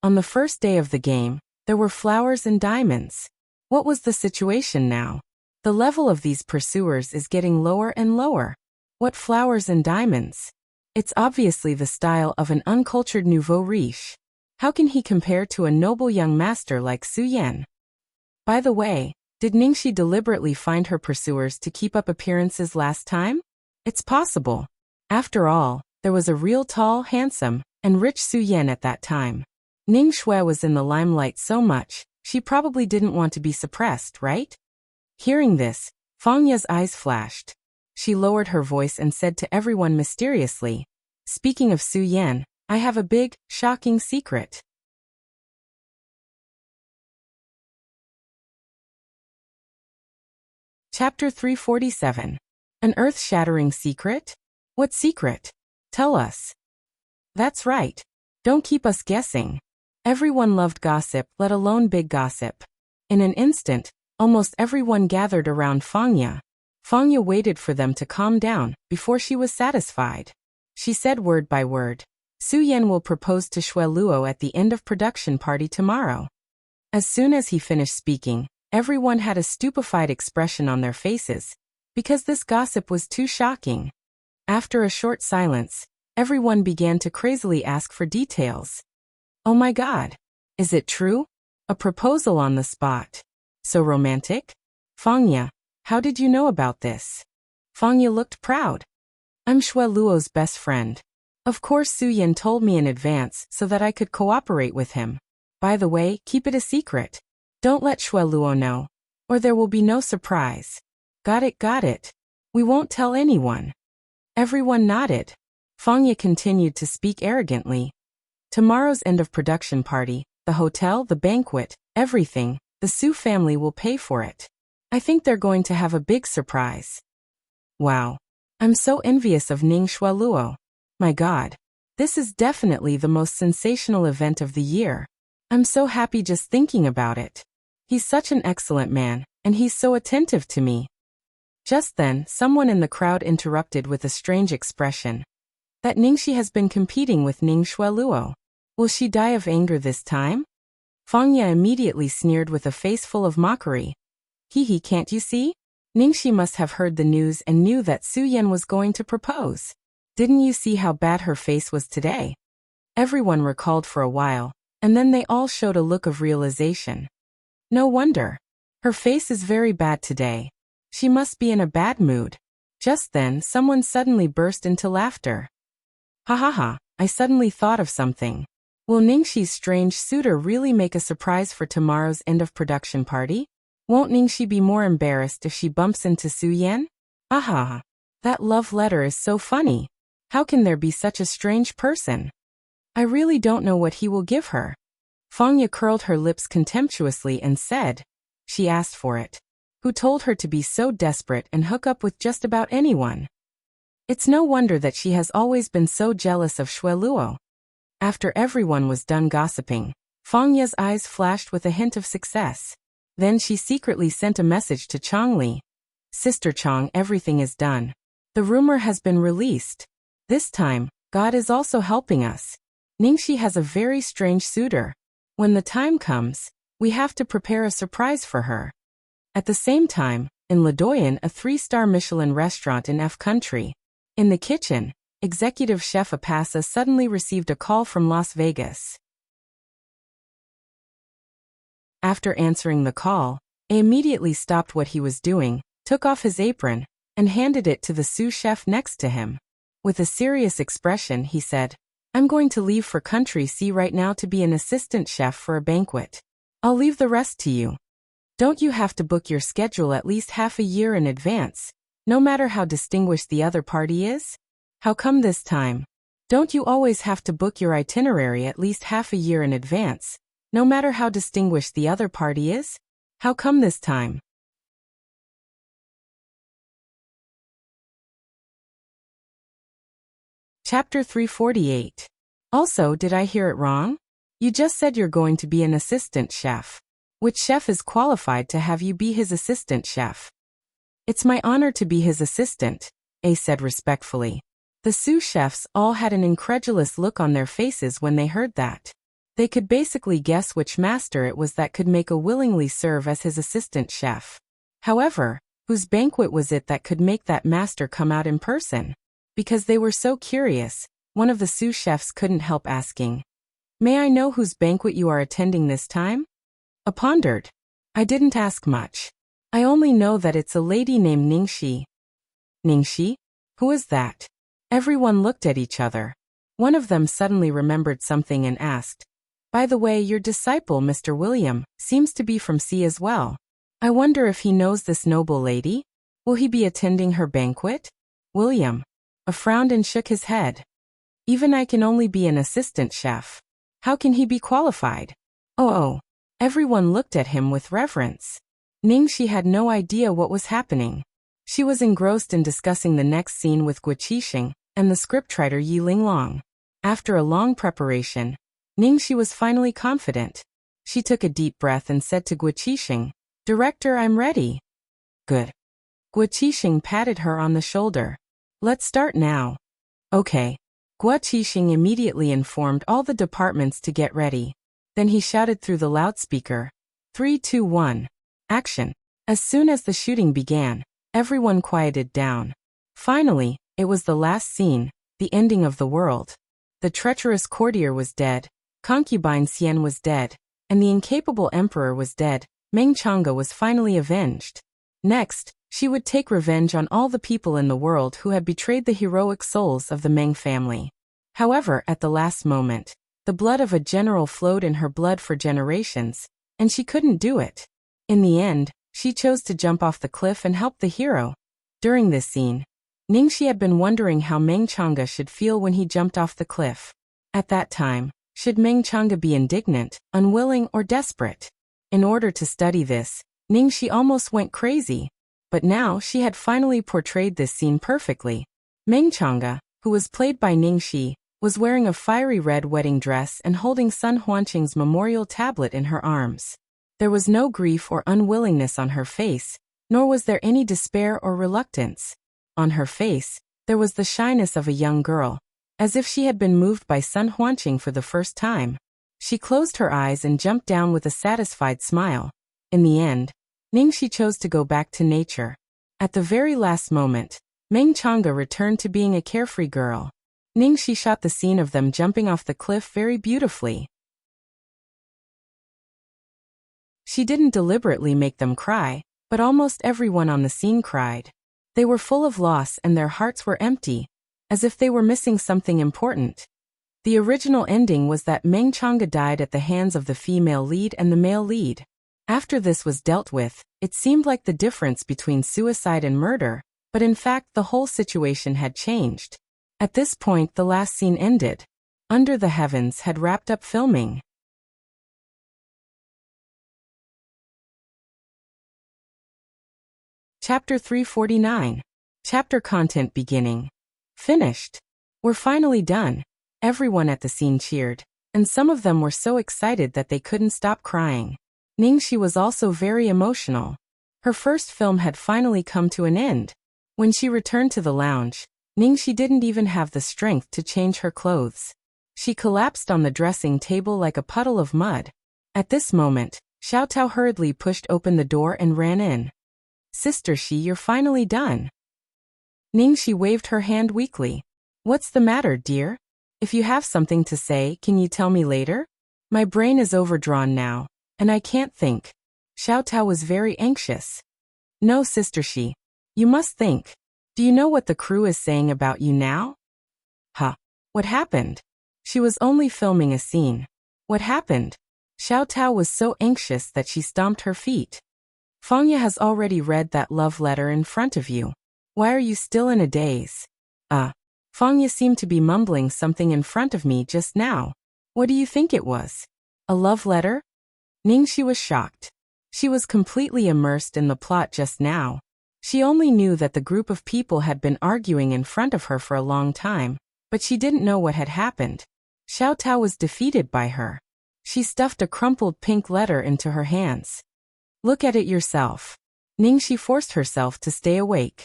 On the first day of the game, there were flowers and diamonds. What was the situation now? The level of these pursuers is getting lower and lower. What flowers and diamonds? It's obviously the style of an uncultured nouveau riche. How can he compare to a noble young master like Su Yan? By the way, did Ningxi deliberately find her pursuers to keep up appearances last time? It's possible. After all, there was a real tall, handsome, and rich Su Yan at that time. Ning Shui was in the limelight so much, she probably didn't want to be suppressed, right? Hearing this, Fangya's eyes flashed. She lowered her voice and said to everyone mysteriously, "Speaking of Su Yan, I have a big, shocking secret." Chapter 347. An earth-shattering secret? What secret? Tell us. That's right. Don't keep us guessing. Everyone loved gossip, let alone big gossip. In an instant, almost everyone gathered around Fangya. Fangya waited for them to calm down before she was satisfied. She said word by word, "Su Yan will propose to Shui Luo at the end of production party tomorrow." As soon as he finished speaking, everyone had a stupefied expression on their faces, because this gossip was too shocking. After a short silence, everyone began to crazily ask for details. Oh my God! Is it true? A proposal on the spot. So romantic? Fangya, how did you know about this? Fangya looked proud. I'm Shui Luo's best friend. Of course Su Yan told me in advance so that I could cooperate with him. By the way, keep it a secret. Don't let Shui Luo know, or there will be no surprise. Got it, got it. We won't tell anyone. Everyone nodded. Fangya continued to speak arrogantly. Tomorrow's end of production party, the hotel, the banquet, everything, the Su family will pay for it. I think they're going to have a big surprise. Wow. I'm so envious of Ning Shui Luo. My God. This is definitely the most sensational event of the year. I'm so happy just thinking about it. He's such an excellent man, and he's so attentive to me. Just then, someone in the crowd interrupted with a strange expression. That Ningxi has been competing with Ning Shui Luo. Will she die of anger this time? Fangya immediately sneered with a face full of mockery. Hee, can't you see? Ningxi must have heard the news and knew that Su Yan was going to propose. Didn't you see how bad her face was today? Everyone recalled for a while, and then they all showed a look of realization. No wonder. Her face is very bad today. She must be in a bad mood. Just then, someone suddenly burst into laughter. Ha ha ha, I suddenly thought of something. Will Ningxi's strange suitor really make a surprise for tomorrow's end of production party? Won't Ningxi be more embarrassed if she bumps into Su Yan? Aha! That love letter is so funny. How can there be such a strange person? I really don't know what he will give her. Fangya curled her lips contemptuously and said, she asked for it. Who told her to be so desperate and hook up with just about anyone? It's no wonder that she has always been so jealous of Shueluo. After everyone was done gossiping, Fang Ye's eyes flashed with a hint of success. Then she secretly sent a message to Changli. Sister Chang, everything is done. The rumor has been released. This time, God is also helping us. Ningxi has a very strange suitor. When the time comes, we have to prepare a surprise for her. At the same time, in Ledoyen, a 3-star Michelin restaurant in F country. In the kitchen, executive chef Apasa suddenly received a call from Las Vegas. After answering the call, he immediately stopped what he was doing, took off his apron, and handed it to the sous chef next to him. With a serious expression, he said, I'm going to leave for country C right now to be an assistant chef for a banquet. I'll leave the rest to you. Don't you have to book your schedule at least half a year in advance, no matter how distinguished the other party is? How come this time? Don't you always have to book your itinerary at least half a year in advance, no matter how distinguished the other party is? How come this time? Chapter 348. Also, did I hear it wrong? You just said you're going to be an assistant chef. Which chef is qualified to have you be his assistant chef? It's my honor to be his assistant, A said respectfully. The sous chefs all had an incredulous look on their faces when they heard that. They could basically guess which master it was that could make a willingly serve as his assistant chef. However, whose banquet was it that could make that master come out in person? Because they were so curious, one of the sous chefs couldn't help asking, May I know whose banquet you are attending this time? I pondered. I didn't ask much. I only know that it's a lady named Ningxi. Ningxi? Who is that? Everyone looked at each other. One of them suddenly remembered something and asked, By the way, your disciple, Mr. William, seems to be from C as well. I wonder if he knows this noble lady? Will he be attending her banquet? William frowned and shook his head. Even I can only be an assistant chef. How can he be qualified? Oh. Everyone looked at him with reverence. Ningxi had no idea what was happening. She was engrossed in discussing the next scene with Guqixing and the scriptwriter Yi Linglong. After a long preparation, Ningxi was finally confident. She took a deep breath and said to Guqixing, Director, I'm ready. Good. Guqixing patted her on the shoulder. Let's start now. Okay. Guqixing immediately informed all the departments to get ready. Then he shouted through the loudspeaker, 3, 2, 1, action. As soon as the shooting began, everyone quieted down. Finally, it was the last scene, the ending of the world. The treacherous courtier was dead, concubine Xian was dead, and the incapable emperor was dead. Meng Chang'e was finally avenged. Next, she would take revenge on all the people in the world who had betrayed the heroic souls of the Meng family. However, at the last moment, the blood of a general flowed in her blood for generations, and she couldn't do it. In the end, she chose to jump off the cliff and help the hero. During this scene, Ningxi had been wondering how Meng Chang'e should feel when he jumped off the cliff. At that time, should Meng Chang'e be indignant, unwilling, or desperate? In order to study this, Ningxi almost went crazy. But now she had finally portrayed this scene perfectly. Meng Chang'e, who was played by Ningxi, was wearing a fiery red wedding dress and holding Sun Huanqing's memorial tablet in her arms. There was no grief or unwillingness on her face, nor was there any despair or reluctance. On her face, there was the shyness of a young girl, as if she had been moved by Sun Huanqing for the first time. She closed her eyes and jumped down with a satisfied smile. In the end, Ningxi chose to go back to nature. At the very last moment, Meng Chang'e returned to being a carefree girl. Ningxi shot the scene of them jumping off the cliff very beautifully. She didn't deliberately make them cry, but almost everyone on the scene cried. They were full of loss and their hearts were empty, as if they were missing something important. The original ending was that Meng Chang'e died at the hands of the female lead and the male lead. After this was dealt with, it seemed like the difference between suicide and murder, but in fact the whole situation had changed. At this point the last scene ended. Under the Heavens had wrapped up filming. Chapter 349. Chapter content beginning. Finished. We're finally done. Everyone at the scene cheered, and some of them were so excited that they couldn't stop crying. Ningxi was also very emotional. Her first film had finally come to an end. When she returned to the lounge, Ningxi didn't even have the strength to change her clothes. She collapsed on the dressing table like a puddle of mud. At this moment, Xiaotao hurriedly pushed open the door and ran in. Sister Shi, you're finally done. Ningxi waved her hand weakly. What's the matter, dear? If you have something to say, can you tell me later? My brain is overdrawn now, and I can't think. Xiaotao was very anxious. No, Sister Shi. You must think. Do you know what the crew is saying about you now? Huh. What happened? She was only filming a scene. What happened? Xiaotao was so anxious that she stomped her feet. Fangya has already read that love letter in front of you. Why are you still in a daze? Fangya seemed to be mumbling something in front of me just now. What do you think it was? A love letter? Ningxi was shocked. She was completely immersed in the plot just now. She only knew that the group of people had been arguing in front of her for a long time, but she didn't know what had happened. Xiaotao was defeated by her. She stuffed a crumpled pink letter into her hands. Look at it yourself. Ningxi forced herself to stay awake.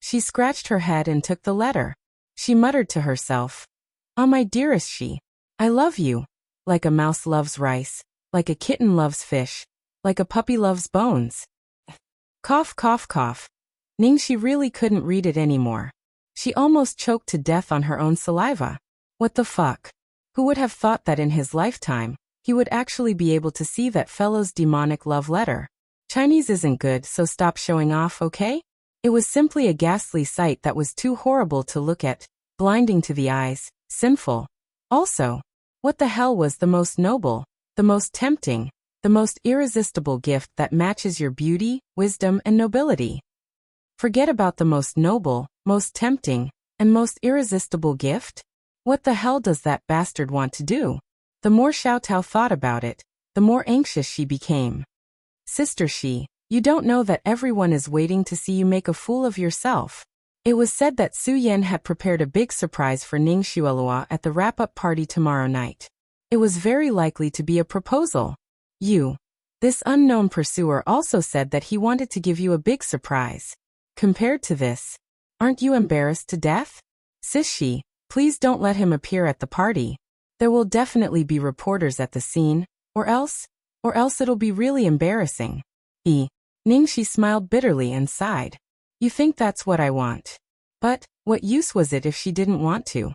She scratched her head and took the letter. She muttered to herself, "Ah, my dearest Shi, I love you. Like a mouse loves rice, like a kitten loves fish, like a puppy loves bones." Cough, cough, cough. Ningxi really couldn't read it anymore. She almost choked to death on her own saliva. What the fuck? Who would have thought that in his lifetime, he would actually be able to see that fellow's demonic love letter? Chinese isn't good, so stop showing off, okay? It was simply a ghastly sight that was too horrible to look at, blinding to the eyes, sinful. Also, what the hell was the most noble, the most tempting, the most irresistible gift that matches your beauty, wisdom, and nobility? Forget about the most noble, most tempting, and most irresistible gift? What the hell does that bastard want to do? The more Xiaotao thought about it, the more anxious she became. Sister Shi, you don't know that everyone is waiting to see you make a fool of yourself. It was said that Su Yan had prepared a big surprise for Ning Xuelua at the wrap-up party tomorrow night. It was very likely to be a proposal. This unknown pursuer also said that he wanted to give you a big surprise. Compared to this, aren't you embarrassed to death? Sis Shi, please don't let him appear at the party. There will definitely be reporters at the scene, or else it'll be really embarrassing. Ningxi smiled bitterly and sighed. You think that's what I want. But, what use was it if she didn't want to?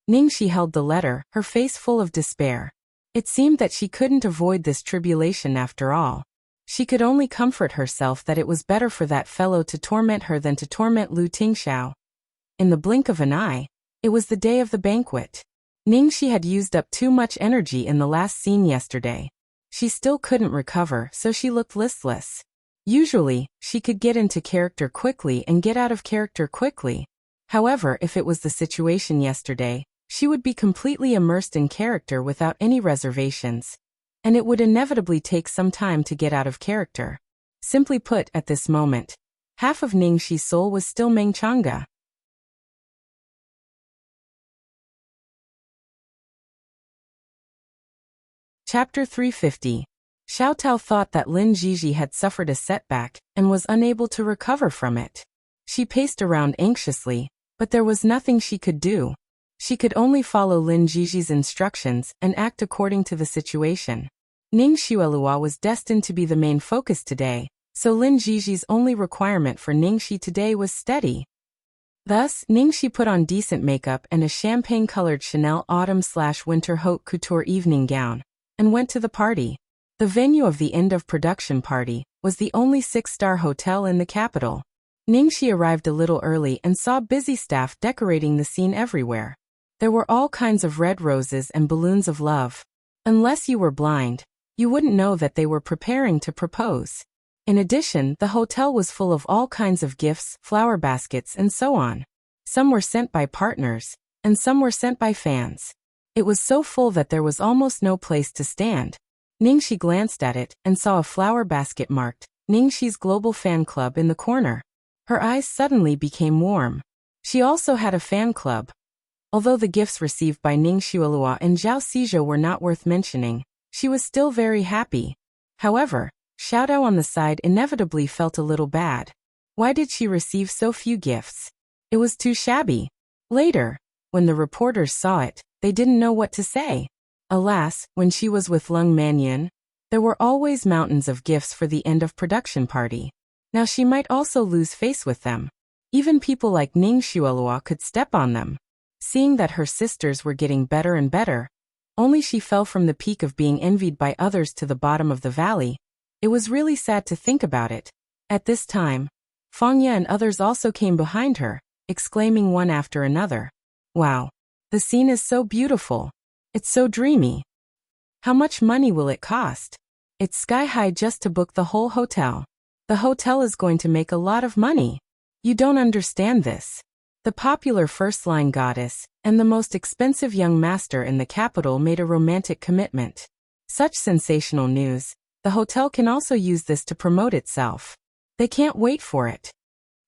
Ningxi held the letter, her face full of despair. It seemed that she couldn't avoid this tribulation after all. She could only comfort herself that it was better for that fellow to torment her than to torment Lu Tingxiao. In the blink of an eye, it was the day of the banquet. Ningxi had used up too much energy in the last scene yesterday. She still couldn't recover, so she looked listless. Usually, she could get into character quickly and get out of character quickly. However, if it was the situation yesterday, she would be completely immersed in character without any reservations. And it would inevitably take some time to get out of character. Simply put, at this moment, half of Ningxi's soul was still Mengchanga. Chapter 350. Xiaotao thought that Lin Jiji had suffered a setback and was unable to recover from it. She paced around anxiously, but there was nothing she could do. She could only follow Lin Jiji's instructions and act according to the situation. Ning Xuelua was destined to be the main focus today, so Lin Jiji's only requirement for Ningxi today was steady. Thus, Ningxi put on decent makeup and a champagne-colored Chanel autumn/winter haute couture evening gown, and went to the party. The venue of the end-of-production party was the only 6-star hotel in the capital. Ningxi arrived a little early and saw busy staff decorating the scene everywhere. There were all kinds of red roses and balloons of love. Unless you were blind, you wouldn't know that they were preparing to propose. In addition, the hotel was full of all kinds of gifts, flower baskets, and so on. Some were sent by partners, and some were sent by fans. It was so full that there was almost no place to stand. Ningxi glanced at it and saw a flower basket marked Ningxi's Global Fan Club in the corner. Her eyes suddenly became warm. She also had a fan club. Although the gifts received by Ning Xuelua and Zhao Xizhou were not worth mentioning, she was still very happy. However, Xiaodao on the side inevitably felt a little bad. Why did she receive so few gifts? It was too shabby. Later, when the reporters saw it, they didn't know what to say. Alas, when she was with Lung Manyan, there were always mountains of gifts for the end of production party. Now she might also lose face with them. Even people like Ning Xuelua could step on them. Seeing that her sisters were getting better and better, only she fell from the peak of being envied by others to the bottom of the valley. It was really sad to think about it. At this time, Fangya and others also came behind her, exclaiming one after another. Wow! The scene is so beautiful. It's so dreamy. How much money will it cost? It's sky high just to book the whole hotel. The hotel is going to make a lot of money. You don't understand this. The popular first-line goddess and the most expensive young master in the capital made a romantic commitment. Such sensational news. The hotel can also use this to promote itself. They can't wait for it.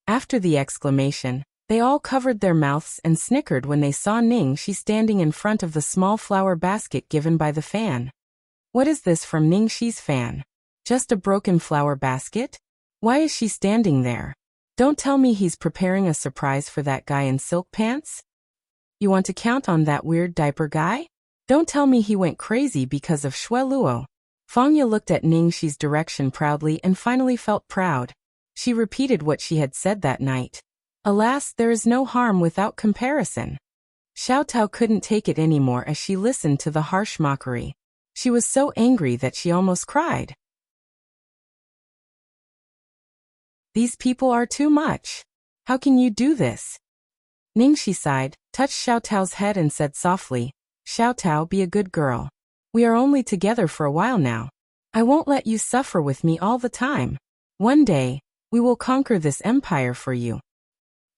After the exclamation, they all covered their mouths and snickered when they saw Ning Shi standing in front of the small flower basket given by the fan. What is this from Ning Shi's fan? Just a broken flower basket? Why is she standing there? Don't tell me he's preparing a surprise for that guy in silk pants? You want to count on that weird diaper guy? Don't tell me he went crazy because of Shui Luo. Fangya looked at Ning Shi's direction proudly and finally felt proud. She repeated what she had said that night. Alas, there is no harm without comparison. Xiao Tao couldn't take it anymore as she listened to the harsh mockery. She was so angry that she almost cried. These people are too much. How can you do this? Ning Shi sighed, touched Xiao Tao's head and said softly, Xiao Tao, be a good girl. We are only together for a while now. I won't let you suffer with me all the time. One day, we will conquer this empire for you.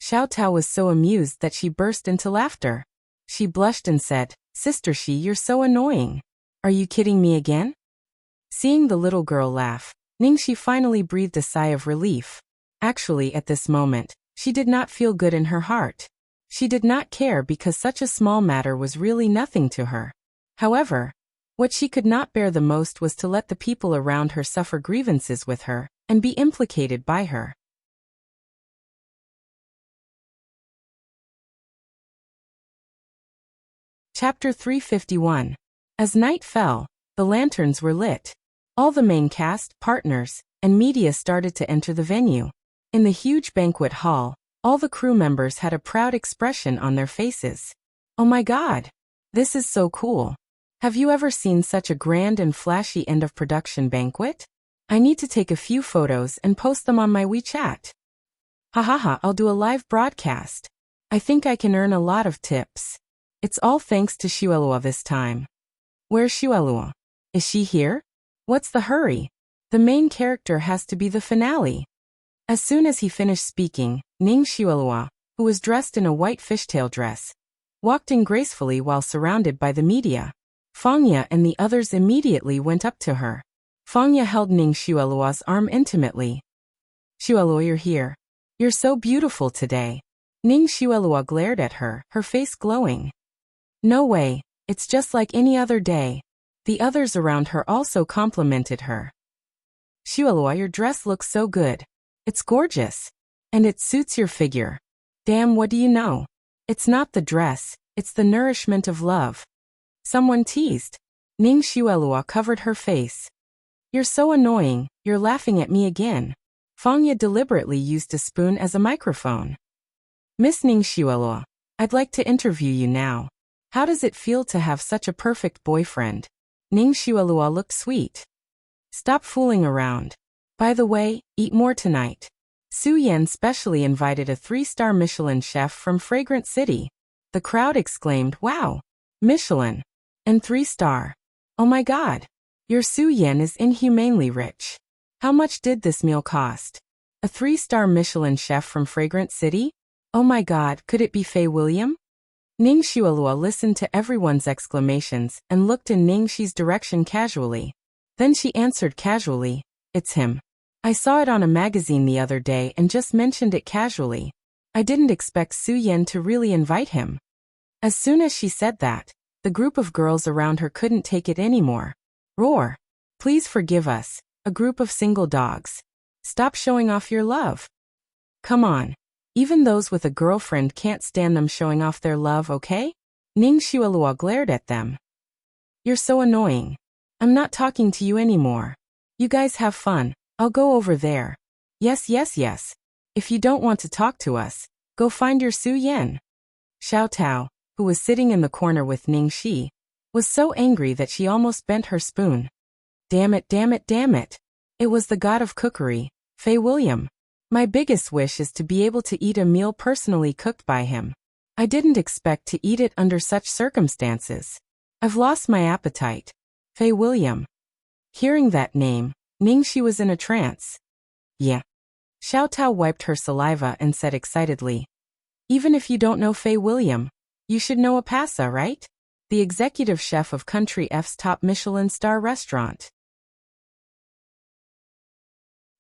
Xiao Tao was so amused that she burst into laughter. She blushed and said, Sister Shi, you're so annoying. Are you kidding me again? Seeing the little girl laugh, Ning Shi finally breathed a sigh of relief. Actually, at this moment, she did not feel good in her heart. She did not care because such a small matter was really nothing to her. However, what she could not bear the most was to let the people around her suffer grievances with her and be implicated by her. Chapter 351. As night fell, the lanterns were lit. All the main cast, partners, and media started to enter the venue. In the huge banquet hall, all the crew members had a proud expression on their faces. Oh my God! This is so cool. Have you ever seen such a grand and flashy end-of-production banquet? I need to take a few photos and post them on my WeChat. Hahaha, I'll do a live broadcast. I think I can earn a lot of tips. It's all thanks to Xuelua this time. Where's Xuelua? Is she here? What's the hurry? The main character has to be the finale. As soon as he finished speaking, Ning Xuelua, who was dressed in a white fishtail dress, walked in gracefully while surrounded by the media. Fangya and the others immediately went up to her. Fangya held Ning Xuelua's arm intimately. Xuelua, you're here. You're so beautiful today. Ning Xuelua glared at her, her face glowing. No way, it's just like any other day. The others around her also complimented her. Xuelua, your dress looks so good. It's gorgeous. And it suits your figure. Damn, what do you know? It's not the dress, it's the nourishment of love. Someone teased. Ning Xuelua covered her face. You're so annoying, you're laughing at me again. Fangya deliberately used a spoon as a microphone. Miss Ning Xuelua, I'd like to interview you now. How does it feel to have such a perfect boyfriend? Ning Xuelua looked sweet. Stop fooling around. By the way, eat more tonight. Su Yan specially invited a 3-star Michelin chef from Fragrant City. The crowd exclaimed, wow! Michelin! And 3-star. Oh my God! Your Su Yan is inhumanely rich. How much did this meal cost? A 3-star Michelin chef from Fragrant City? Oh my God, could it be Fei William? Ning Xuelua listened to everyone's exclamations and looked in Ning Shi's direction casually. Then she answered casually, it's him. I saw it on a magazine the other day and just mentioned it casually. I didn't expect Su Yan to really invite him. As soon as she said that, the group of girls around her couldn't take it anymore. Roar. Please forgive us, a group of single dogs. Stop showing off your love. Come on. Even those with a girlfriend can't stand them showing off their love, okay? Ning Xuelua glared at them. You're so annoying. I'm not talking to you anymore. You guys have fun. I'll go over there. Yes. If you don't want to talk to us, go find your Su Yan. Xiao Tao, who was sitting in the corner with Ning Shi, was so angry that she almost bent her spoon. Damn it. It was the god of cookery, Fei William. My biggest wish is to be able to eat a meal personally cooked by him. I didn't expect to eat it under such circumstances. I've lost my appetite. Fei William. Hearing that name, Ning Shi was in a trance. Yeah. Xiao Tao wiped her saliva and said excitedly. Even if you don't know Fei William, you should know Apasa, right? The executive chef of Country F's top Michelin star restaurant.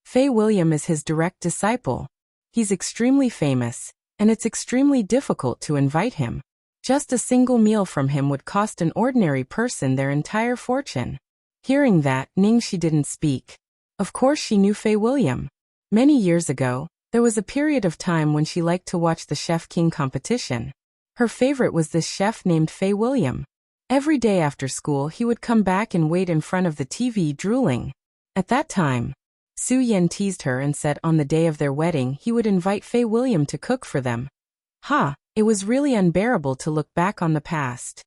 Fei William is his direct disciple. He's extremely famous, and it's extremely difficult to invite him. Just a single meal from him would cost an ordinary person their entire fortune. Hearing that, Ning Shi didn't speak. Of course she knew Fei William. Many years ago, there was a period of time when she liked to watch the Chef King competition. Her favorite was this chef named Fei William. Every day after school he would come back and wait in front of the TV drooling. At that time, Su Yan teased her and said on the day of their wedding he would invite Fei William to cook for them. It was really unbearable to look back on the past.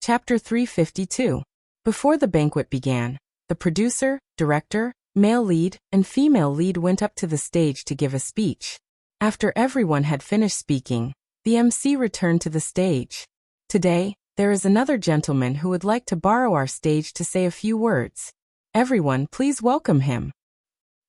Chapter 352. Before the banquet began, the producer, director, male lead, and female lead went up to the stage to give a speech. After everyone had finished speaking, the MC returned to the stage. Today, there is another gentleman who would like to borrow our stage to say a few words. Everyone, please welcome him.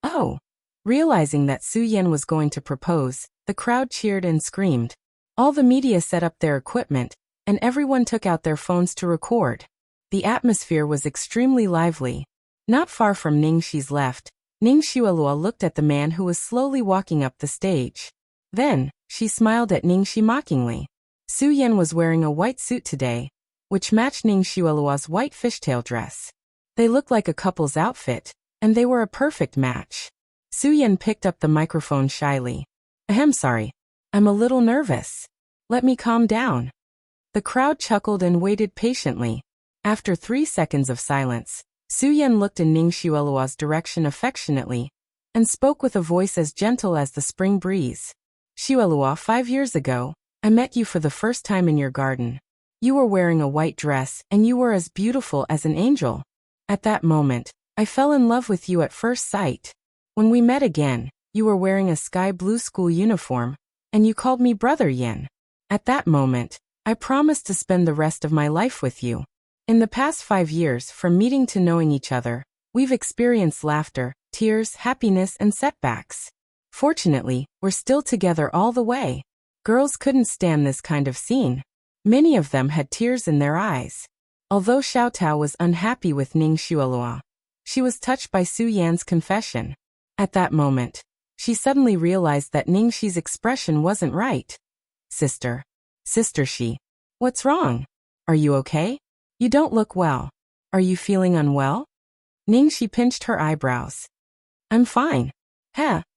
Oh! Realizing that Su Yan was going to propose, the crowd cheered and screamed. All the media set up their equipment, and everyone took out their phones to record. The atmosphere was extremely lively. Not far from Ning Shi's left, Ning Xuelua looked at the man who was slowly walking up the stage. Then, she smiled at Ning Shi mockingly. Su Yan was wearing a white suit today, which matched Ning Xuelua's white fishtail dress. They looked like a couple's outfit, and they were a perfect match. Su Yan picked up the microphone shyly. Sorry. I'm a little nervous. Let me calm down. The crowd chuckled and waited patiently. After 3 seconds of silence, Su Yan looked in Ning Xuelua's direction affectionately, and spoke with a voice as gentle as the spring breeze. Xuelua, 5 years ago, I met you for the first time in your garden. You were wearing a white dress and you were as beautiful as an angel. At that moment, I fell in love with you at first sight. When we met again, you were wearing a sky blue school uniform, and you called me Brother Yan. At that moment, I promised to spend the rest of my life with you. In the past 5 years, from meeting to knowing each other, we've experienced laughter, tears, happiness, and setbacks. Fortunately, we're still together all the way. Girls couldn't stand this kind of scene. Many of them had tears in their eyes. Although Xiao Tao was unhappy with Ning Xuelua, she was touched by Su Yan's confession. At that moment, she suddenly realized that Ning Shi's expression wasn't right. Sister Shi. What's wrong? Are you okay? You don't look well. Are you feeling unwell? Ning Shi pinched her eyebrows. I'm fine.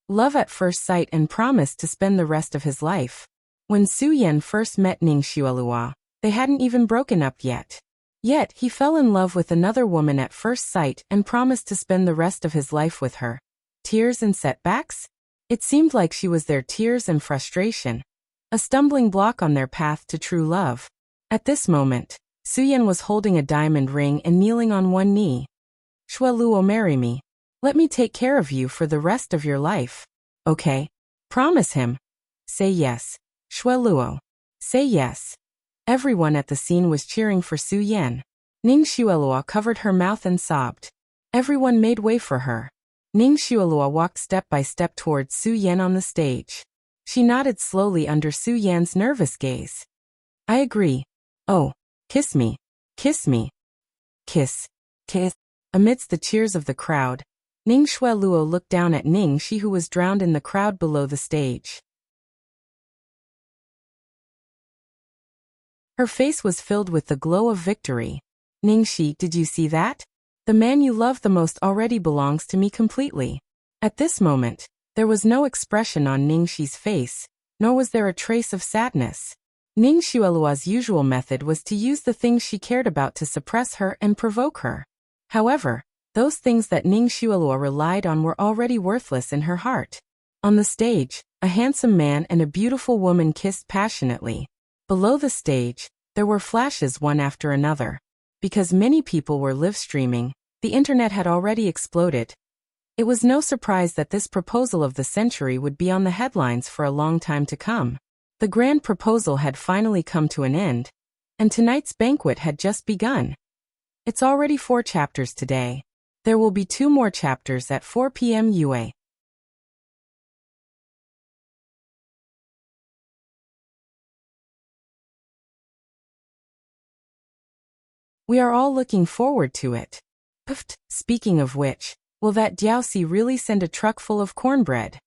Love at first sight and promised to spend the rest of his life. When Su Yan first met Ning Xuelua, they hadn't even broken up yet. Yet he fell in love with another woman at first sight and promised to spend the rest of his life with her. Tears and setbacks? It seemed like she was their tears and frustration, a stumbling block on their path to true love. At this moment, Su Yan was holding a diamond ring and kneeling on one knee. Xueluo, marry me. Let me take care of you for the rest of your life. Okay? Promise him. Say yes. Xueluo. Say yes. Everyone at the scene was cheering for Su Yan. Ning Xuelua covered her mouth and sobbed. Everyone made way for her. Ning Xuelua walked step by step towards Su Yan on the stage. She nodded slowly under Su Yan's nervous gaze. I agree. Oh, kiss me. Kiss me. Kiss. Kiss. Amidst the cheers of the crowd, Ning Xueluo looked down at Ning Shi, who was drowned in the crowd below the stage. Her face was filled with the glow of victory. Ning Shi, did you see that? The man you love the most already belongs to me completely. At this moment, there was no expression on Ning Shi's face, nor was there a trace of sadness. Ning Xueluo's usual method was to use the things she cared about to suppress her and provoke her. However, those things that Ning Xueluo relied on were already worthless in her heart. On the stage, a handsome man and a beautiful woman kissed passionately. Below the stage, there were flashes one after another. Because many people were live streaming, the internet had already exploded. It was no surprise that this proposal of the century would be on the headlines for a long time to come. The grand proposal had finally come to an end, and tonight's banquet had just begun. It's already 4 chapters today. There will be 2 more chapters at 4 p.m. UA. We are all looking forward to it. Pft, speaking of which, will that Diaosi really send a truck full of cornbread?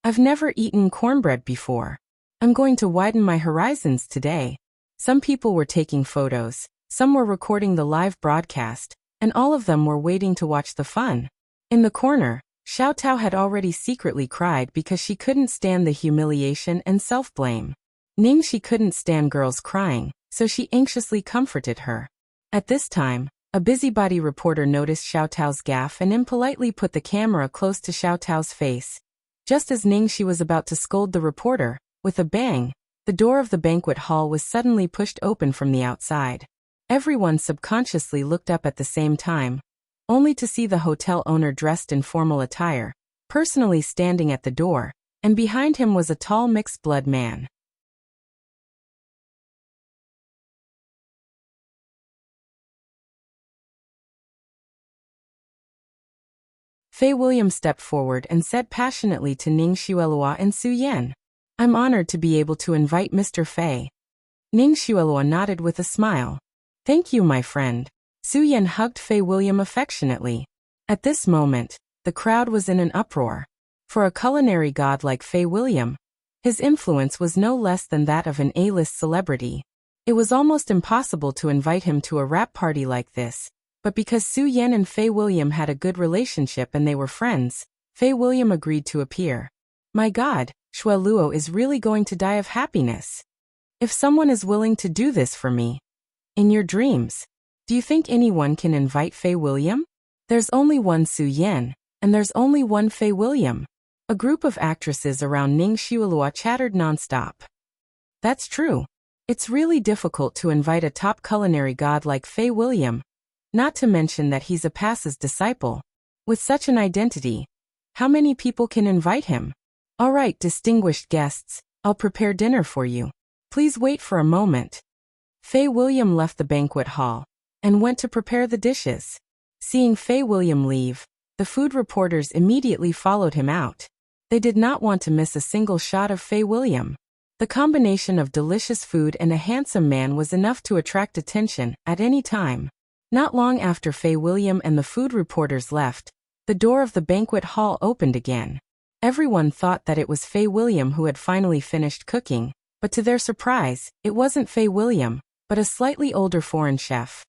I've never eaten cornbread before. I'm going to widen my horizons today. Some people were taking photos, some were recording the live broadcast, and all of them were waiting to watch the fun. In the corner, Xiao Tao had already secretly cried because she couldn't stand the humiliation and self-blame. Ning Shi couldn't stand girls crying, so she anxiously comforted her. At this time, a busybody reporter noticed Xiao Tao's gaffe and impolitely put the camera close to Xiao Tao's face. Just as Ning Shi was about to scold the reporter, with a bang, the door of the banquet hall was suddenly pushed open from the outside. Everyone subconsciously looked up at the same time, only to see the hotel owner dressed in formal attire, personally standing at the door, and behind him was a tall mixed-blood man. Fei William stepped forward and said passionately to Ning Xueluo and Su Yan, "I'm honored to be able to invite Mr. Fei." Ning Xueluo nodded with a smile. "Thank you, my friend." Su Yan hugged Fei William affectionately. At this moment, the crowd was in an uproar. For a culinary god like Fei William, his influence was no less than that of an A-list celebrity. It was almost impossible to invite him to a rap party like this, but because Su Yan and Fei William had a good relationship and they were friends, Fei William agreed to appear. My God, Xueluo is really going to die of happiness. If someone is willing to do this for me, in your dreams, do you think anyone can invite Fei William? There's only one Su Yan, and there's only one Fei William. A group of actresses around Ning Xueluo chattered nonstop. That's true. It's really difficult to invite a top culinary god like Fei William, not to mention that he's a Pas's disciple. With such an identity, how many people can invite him? All right, distinguished guests, I'll prepare dinner for you. Please wait for a moment. Fei William left the banquet hall and went to prepare the dishes. Seeing Fei William leave, the food reporters immediately followed him out. They did not want to miss a single shot of Fei William. The combination of delicious food and a handsome man was enough to attract attention at any time. Not long after Fei William and the food reporters left, the door of the banquet hall opened again. Everyone thought that it was Fei William who had finally finished cooking, but to their surprise, it wasn't Fei William, but a slightly older foreign chef.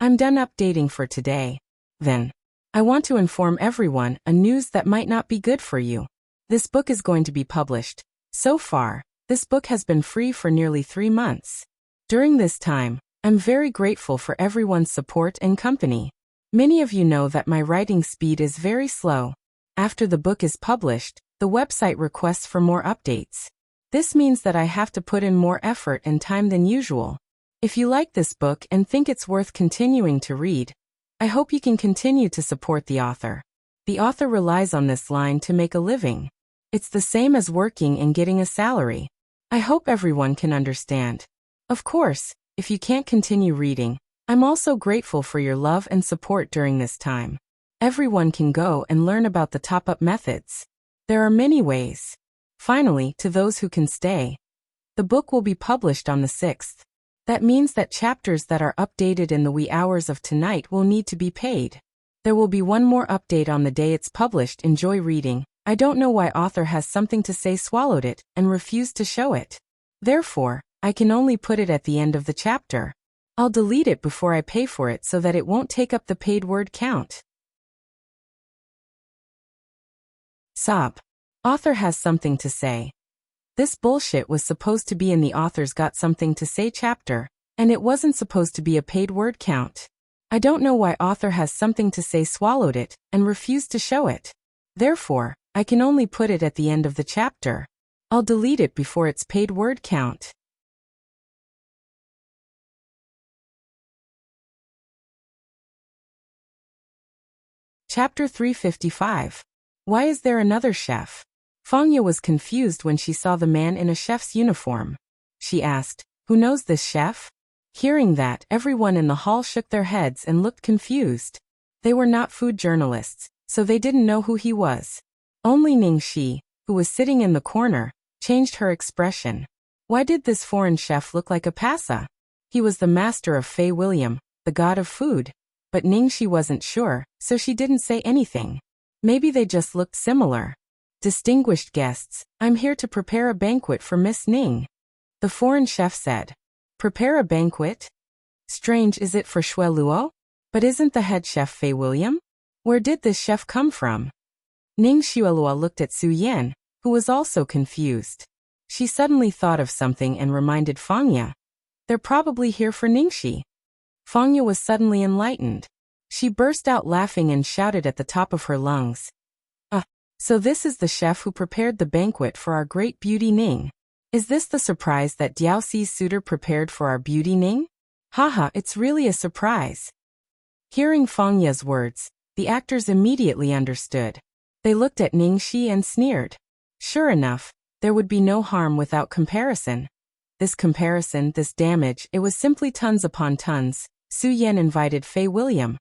I'm done updating for today. Then, I want to inform everyone a news that might not be good for you. This book is going to be published. So far, this book has been free for nearly 3 months. During this time, I'm very grateful for everyone's support and company. Many of you know that my writing speed is very slow. After the book is published, the website requests for more updates. This means that I have to put in more effort and time than usual. If you like this book and think it's worth continuing to read, I hope you can continue to support the author. The author relies on this line to make a living. It's the same as working and getting a salary. I hope everyone can understand. Of course, if you can't continue reading, I'm also grateful for your love and support during this time. Everyone can go and learn about the top-up methods. There are many ways. Finally, to those who can stay, the book will be published on the 6th. That means that chapters that are updated in the wee hours of tonight will need to be paid. There will be one more update on the day it's published. Enjoy reading. I don't know why author has something to say swallowed it and refused to show it. Therefore, I can only put it at the end of the chapter. I'll delete it before I pay for it so that it won't take up the paid word count. Sob. Author has something to say. This bullshit was supposed to be in the author's got something to say chapter, and it wasn't supposed to be a paid word count. I don't know why author has something to say swallowed it and refused to show it. Therefore, I can only put it at the end of the chapter. I'll delete it before its paid word count. Chapter 355. Why is there another chef? Fangya was confused when she saw the man in a chef's uniform. She asked, "Who knows this chef?" Hearing that, everyone in the hall shook their heads and looked confused. They were not food journalists, so they didn't know who he was. Only Ningxi, who was sitting in the corner, changed her expression. Why did this foreign chef look like a pasa? He was the master of Fei William, the god of food. But Ningxi wasn't sure, so she didn't say anything. Maybe they just looked similar. Distinguished guests, I'm here to prepare a banquet for Miss Ning. The foreign chef said. Prepare a banquet? Strange, is it for Shui Luo? But isn't the head chef Fei William? Where did this chef come from? Ning Xueluo looked at Su Yan, who was also confused. She suddenly thought of something and reminded Fangya. They're probably here for Ningxi. Fangya was suddenly enlightened. She burst out laughing and shouted at the top of her lungs. So this is the chef who prepared the banquet for our great beauty Ning. Is this the surprise that Diaoxi's suitor prepared for our beauty Ning? Haha, it's really a surprise. Hearing Fangya's words, the actors immediately understood. They looked at Ningxi and sneered. Sure enough, there would be no harm without comparison. This comparison, this damage, it was simply tons upon tons. Su Yan invited Fei William,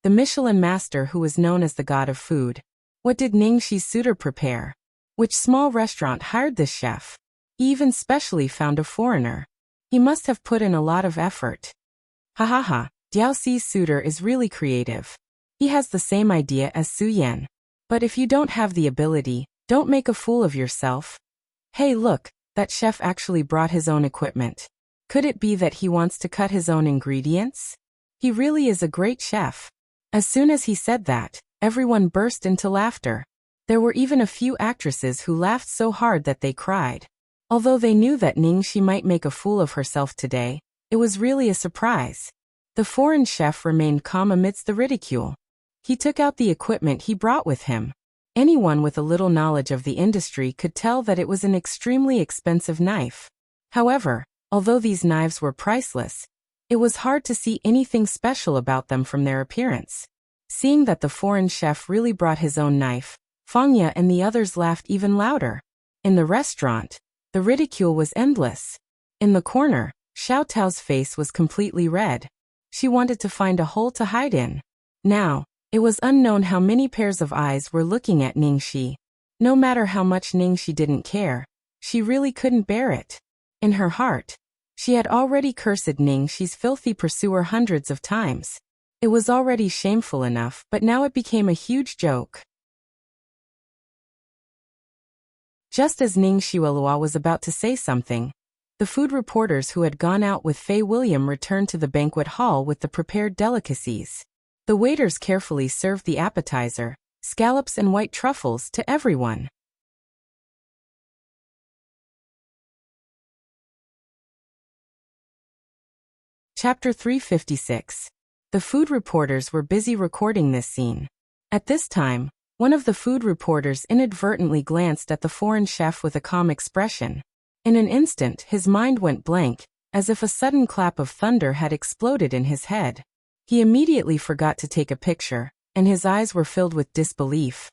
the Michelin master who was known as the god of food. What did Ningxi's suitor prepare? Which small restaurant hired this chef? He even specially found a foreigner. He must have put in a lot of effort. Ha ha ha, Diaoxi's suitor is really creative. He has the same idea as Su Yan. But if you don't have the ability, don't make a fool of yourself. Hey look, that chef actually brought his own equipment. Could it be that he wants to cut his own ingredients? He really is a great chef. As soon as he said that, everyone burst into laughter. There were even a few actresses who laughed so hard that they cried. Although they knew that Ningxi might make a fool of herself today, it was really a surprise. The foreign chef remained calm amidst the ridicule. He took out the equipment he brought with him. Anyone with a little knowledge of the industry could tell that it was an extremely expensive knife. However, although these knives were priceless, it was hard to see anything special about them from their appearance. Seeing that the foreign chef really brought his own knife, Fangya and the others laughed even louder. In the restaurant, the ridicule was endless. In the corner, Xiao Tao's face was completely red. She wanted to find a hole to hide in. Now, it was unknown how many pairs of eyes were looking at Ningxi. No matter how much Ningxi didn't care, she really couldn't bear it. In her heart, she had already cursed Ningxi's filthy pursuer hundreds of times. It was already shameful enough, but now it became a huge joke. Just as Ning Xuelua was about to say something, the food reporters who had gone out with Fei William returned to the banquet hall with the prepared delicacies. The waiters carefully served the appetizer, scallops and white truffles, to everyone. Chapter 356. The food reporters were busy recording this scene. At this time, one of the food reporters inadvertently glanced at the foreign chef with a calm expression. In an instant, his mind went blank, as if a sudden clap of thunder had exploded in his head. He immediately forgot to take a picture, and his eyes were filled with disbelief.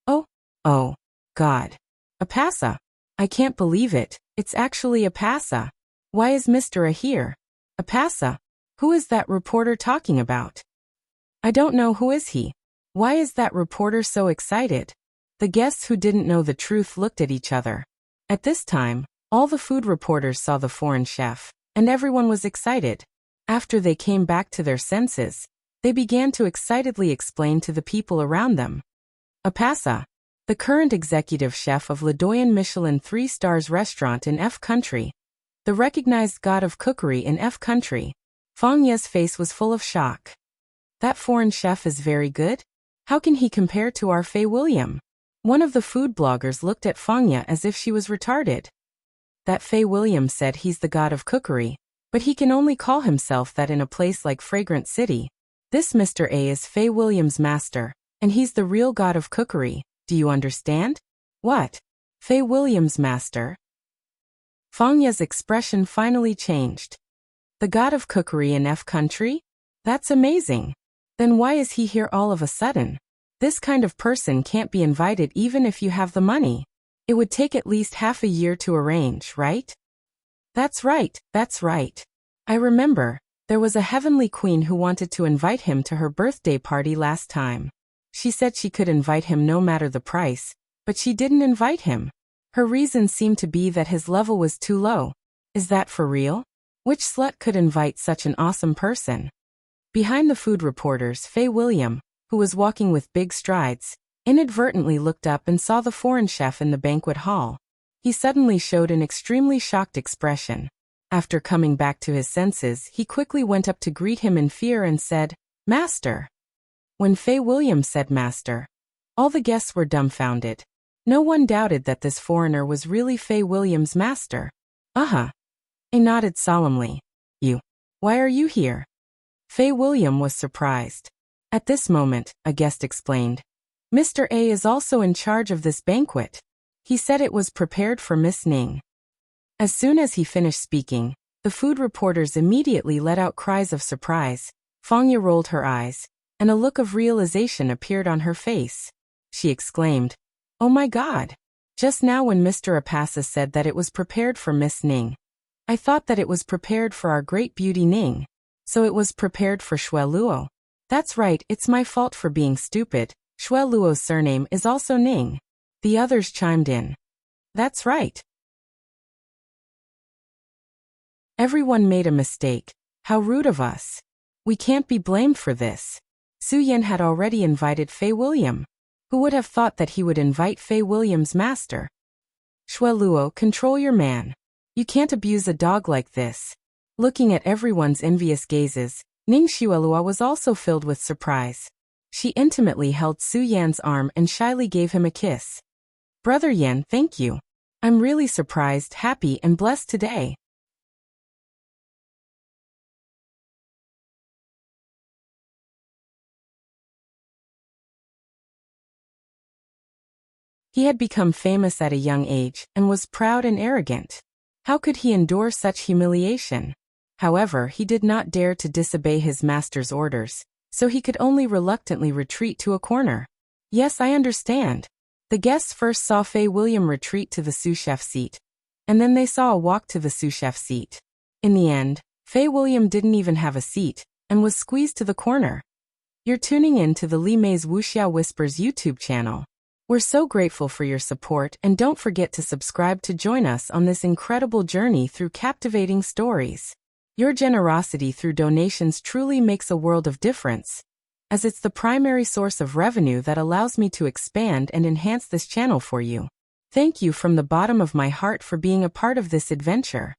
Oh, God. A pasa. I can't believe it, it's actually a pasa. Why is Mr. A here? A pasa? Who is that reporter talking about? I don't know, who is he? Why is that reporter so excited? The guests who didn't know the truth looked at each other. At this time, all the food reporters saw the foreign chef. and everyone was excited. After they came back to their senses, they began to excitedly explain to the people around them. Apasa, the current executive chef of Le Doyen Michelin 3 stars restaurant in F country, the recognized god of cookery in F country. Fang Ye's face was full of shock. That foreign chef is very good? How can he compare to our Fei William? One of the food bloggers looked at Fang Ye as if she was retarded. That Fei William said he's the god of cookery, but he can only call himself that in a place like Fragrant City. This Mr. A is Fei William's master, and he's the real god of cookery, do you understand? What? Fei William's master? Fang Ye's expression finally changed. The god of cookery in F country? That's amazing. Then why is he here all of a sudden? This kind of person can't be invited even if you have the money. It would take at least half a year to arrange, right? That's right, that's right. I remember, there was a heavenly queen who wanted to invite him to her birthday party last time. She said she could invite him no matter the price, but she didn't invite him. Her reason seemed to be that his level was too low. Is that for real? Which slut could invite such an awesome person? Behind the food reporters, Fei William, who was walking with big strides, inadvertently looked up and saw the foreign chef in the banquet hall. He suddenly showed an extremely shocked expression. After coming back to his senses, he quickly went up to greet him in fear and said, "Master." When Fei William said master, all the guests were dumbfounded. No one doubted that this foreigner was really Fei William's master. Uh-huh. I nodded solemnly. You. Why are you here? Fei William was surprised. At this moment, a guest explained, Mr. A is also in charge of this banquet. He said it was prepared for Miss Ning. As soon as he finished speaking, the food reporters immediately let out cries of surprise. Fang Ye rolled her eyes, and a look of realization appeared on her face. She exclaimed, "Oh my God! Just now when Mr. Apasa said that it was prepared for Miss Ning, I thought that it was prepared for our great beauty Ning. So it was prepared for Shui Luo. That's right, it's my fault for being stupid. Shui Luo's surname is also Ning." The others chimed in. That's right. Everyone made a mistake. How rude of us. We can't be blamed for this. Su Yan had already invited Fei William. Who would have thought that he would invite Fei William's master? Shui Luo, control your man. You can't abuse a dog like this. Looking at everyone's envious gazes, Ning Shuelua was also filled with surprise. She intimately held Su Yan's arm and shyly gave him a kiss. Brother Yan, thank you. I'm really surprised, happy, and blessed today. He had become famous at a young age and was proud and arrogant. How could he endure such humiliation? However, he did not dare to disobey his master's orders, so he could only reluctantly retreat to a corner. Yes, I understand. The guests first saw Fei William retreat to the sous chef seat, and then they saw a walk to the sous chef seat. In the end, Fei William didn't even have a seat, and was squeezed to the corner. You're tuning in to the Li Mei's Wuxia Whispers YouTube channel. We're so grateful for your support, and don't forget to subscribe to join us on this incredible journey through captivating stories. Your generosity through donations truly makes a world of difference, as it's the primary source of revenue that allows me to expand and enhance this channel for you. Thank you from the bottom of my heart for being a part of this adventure.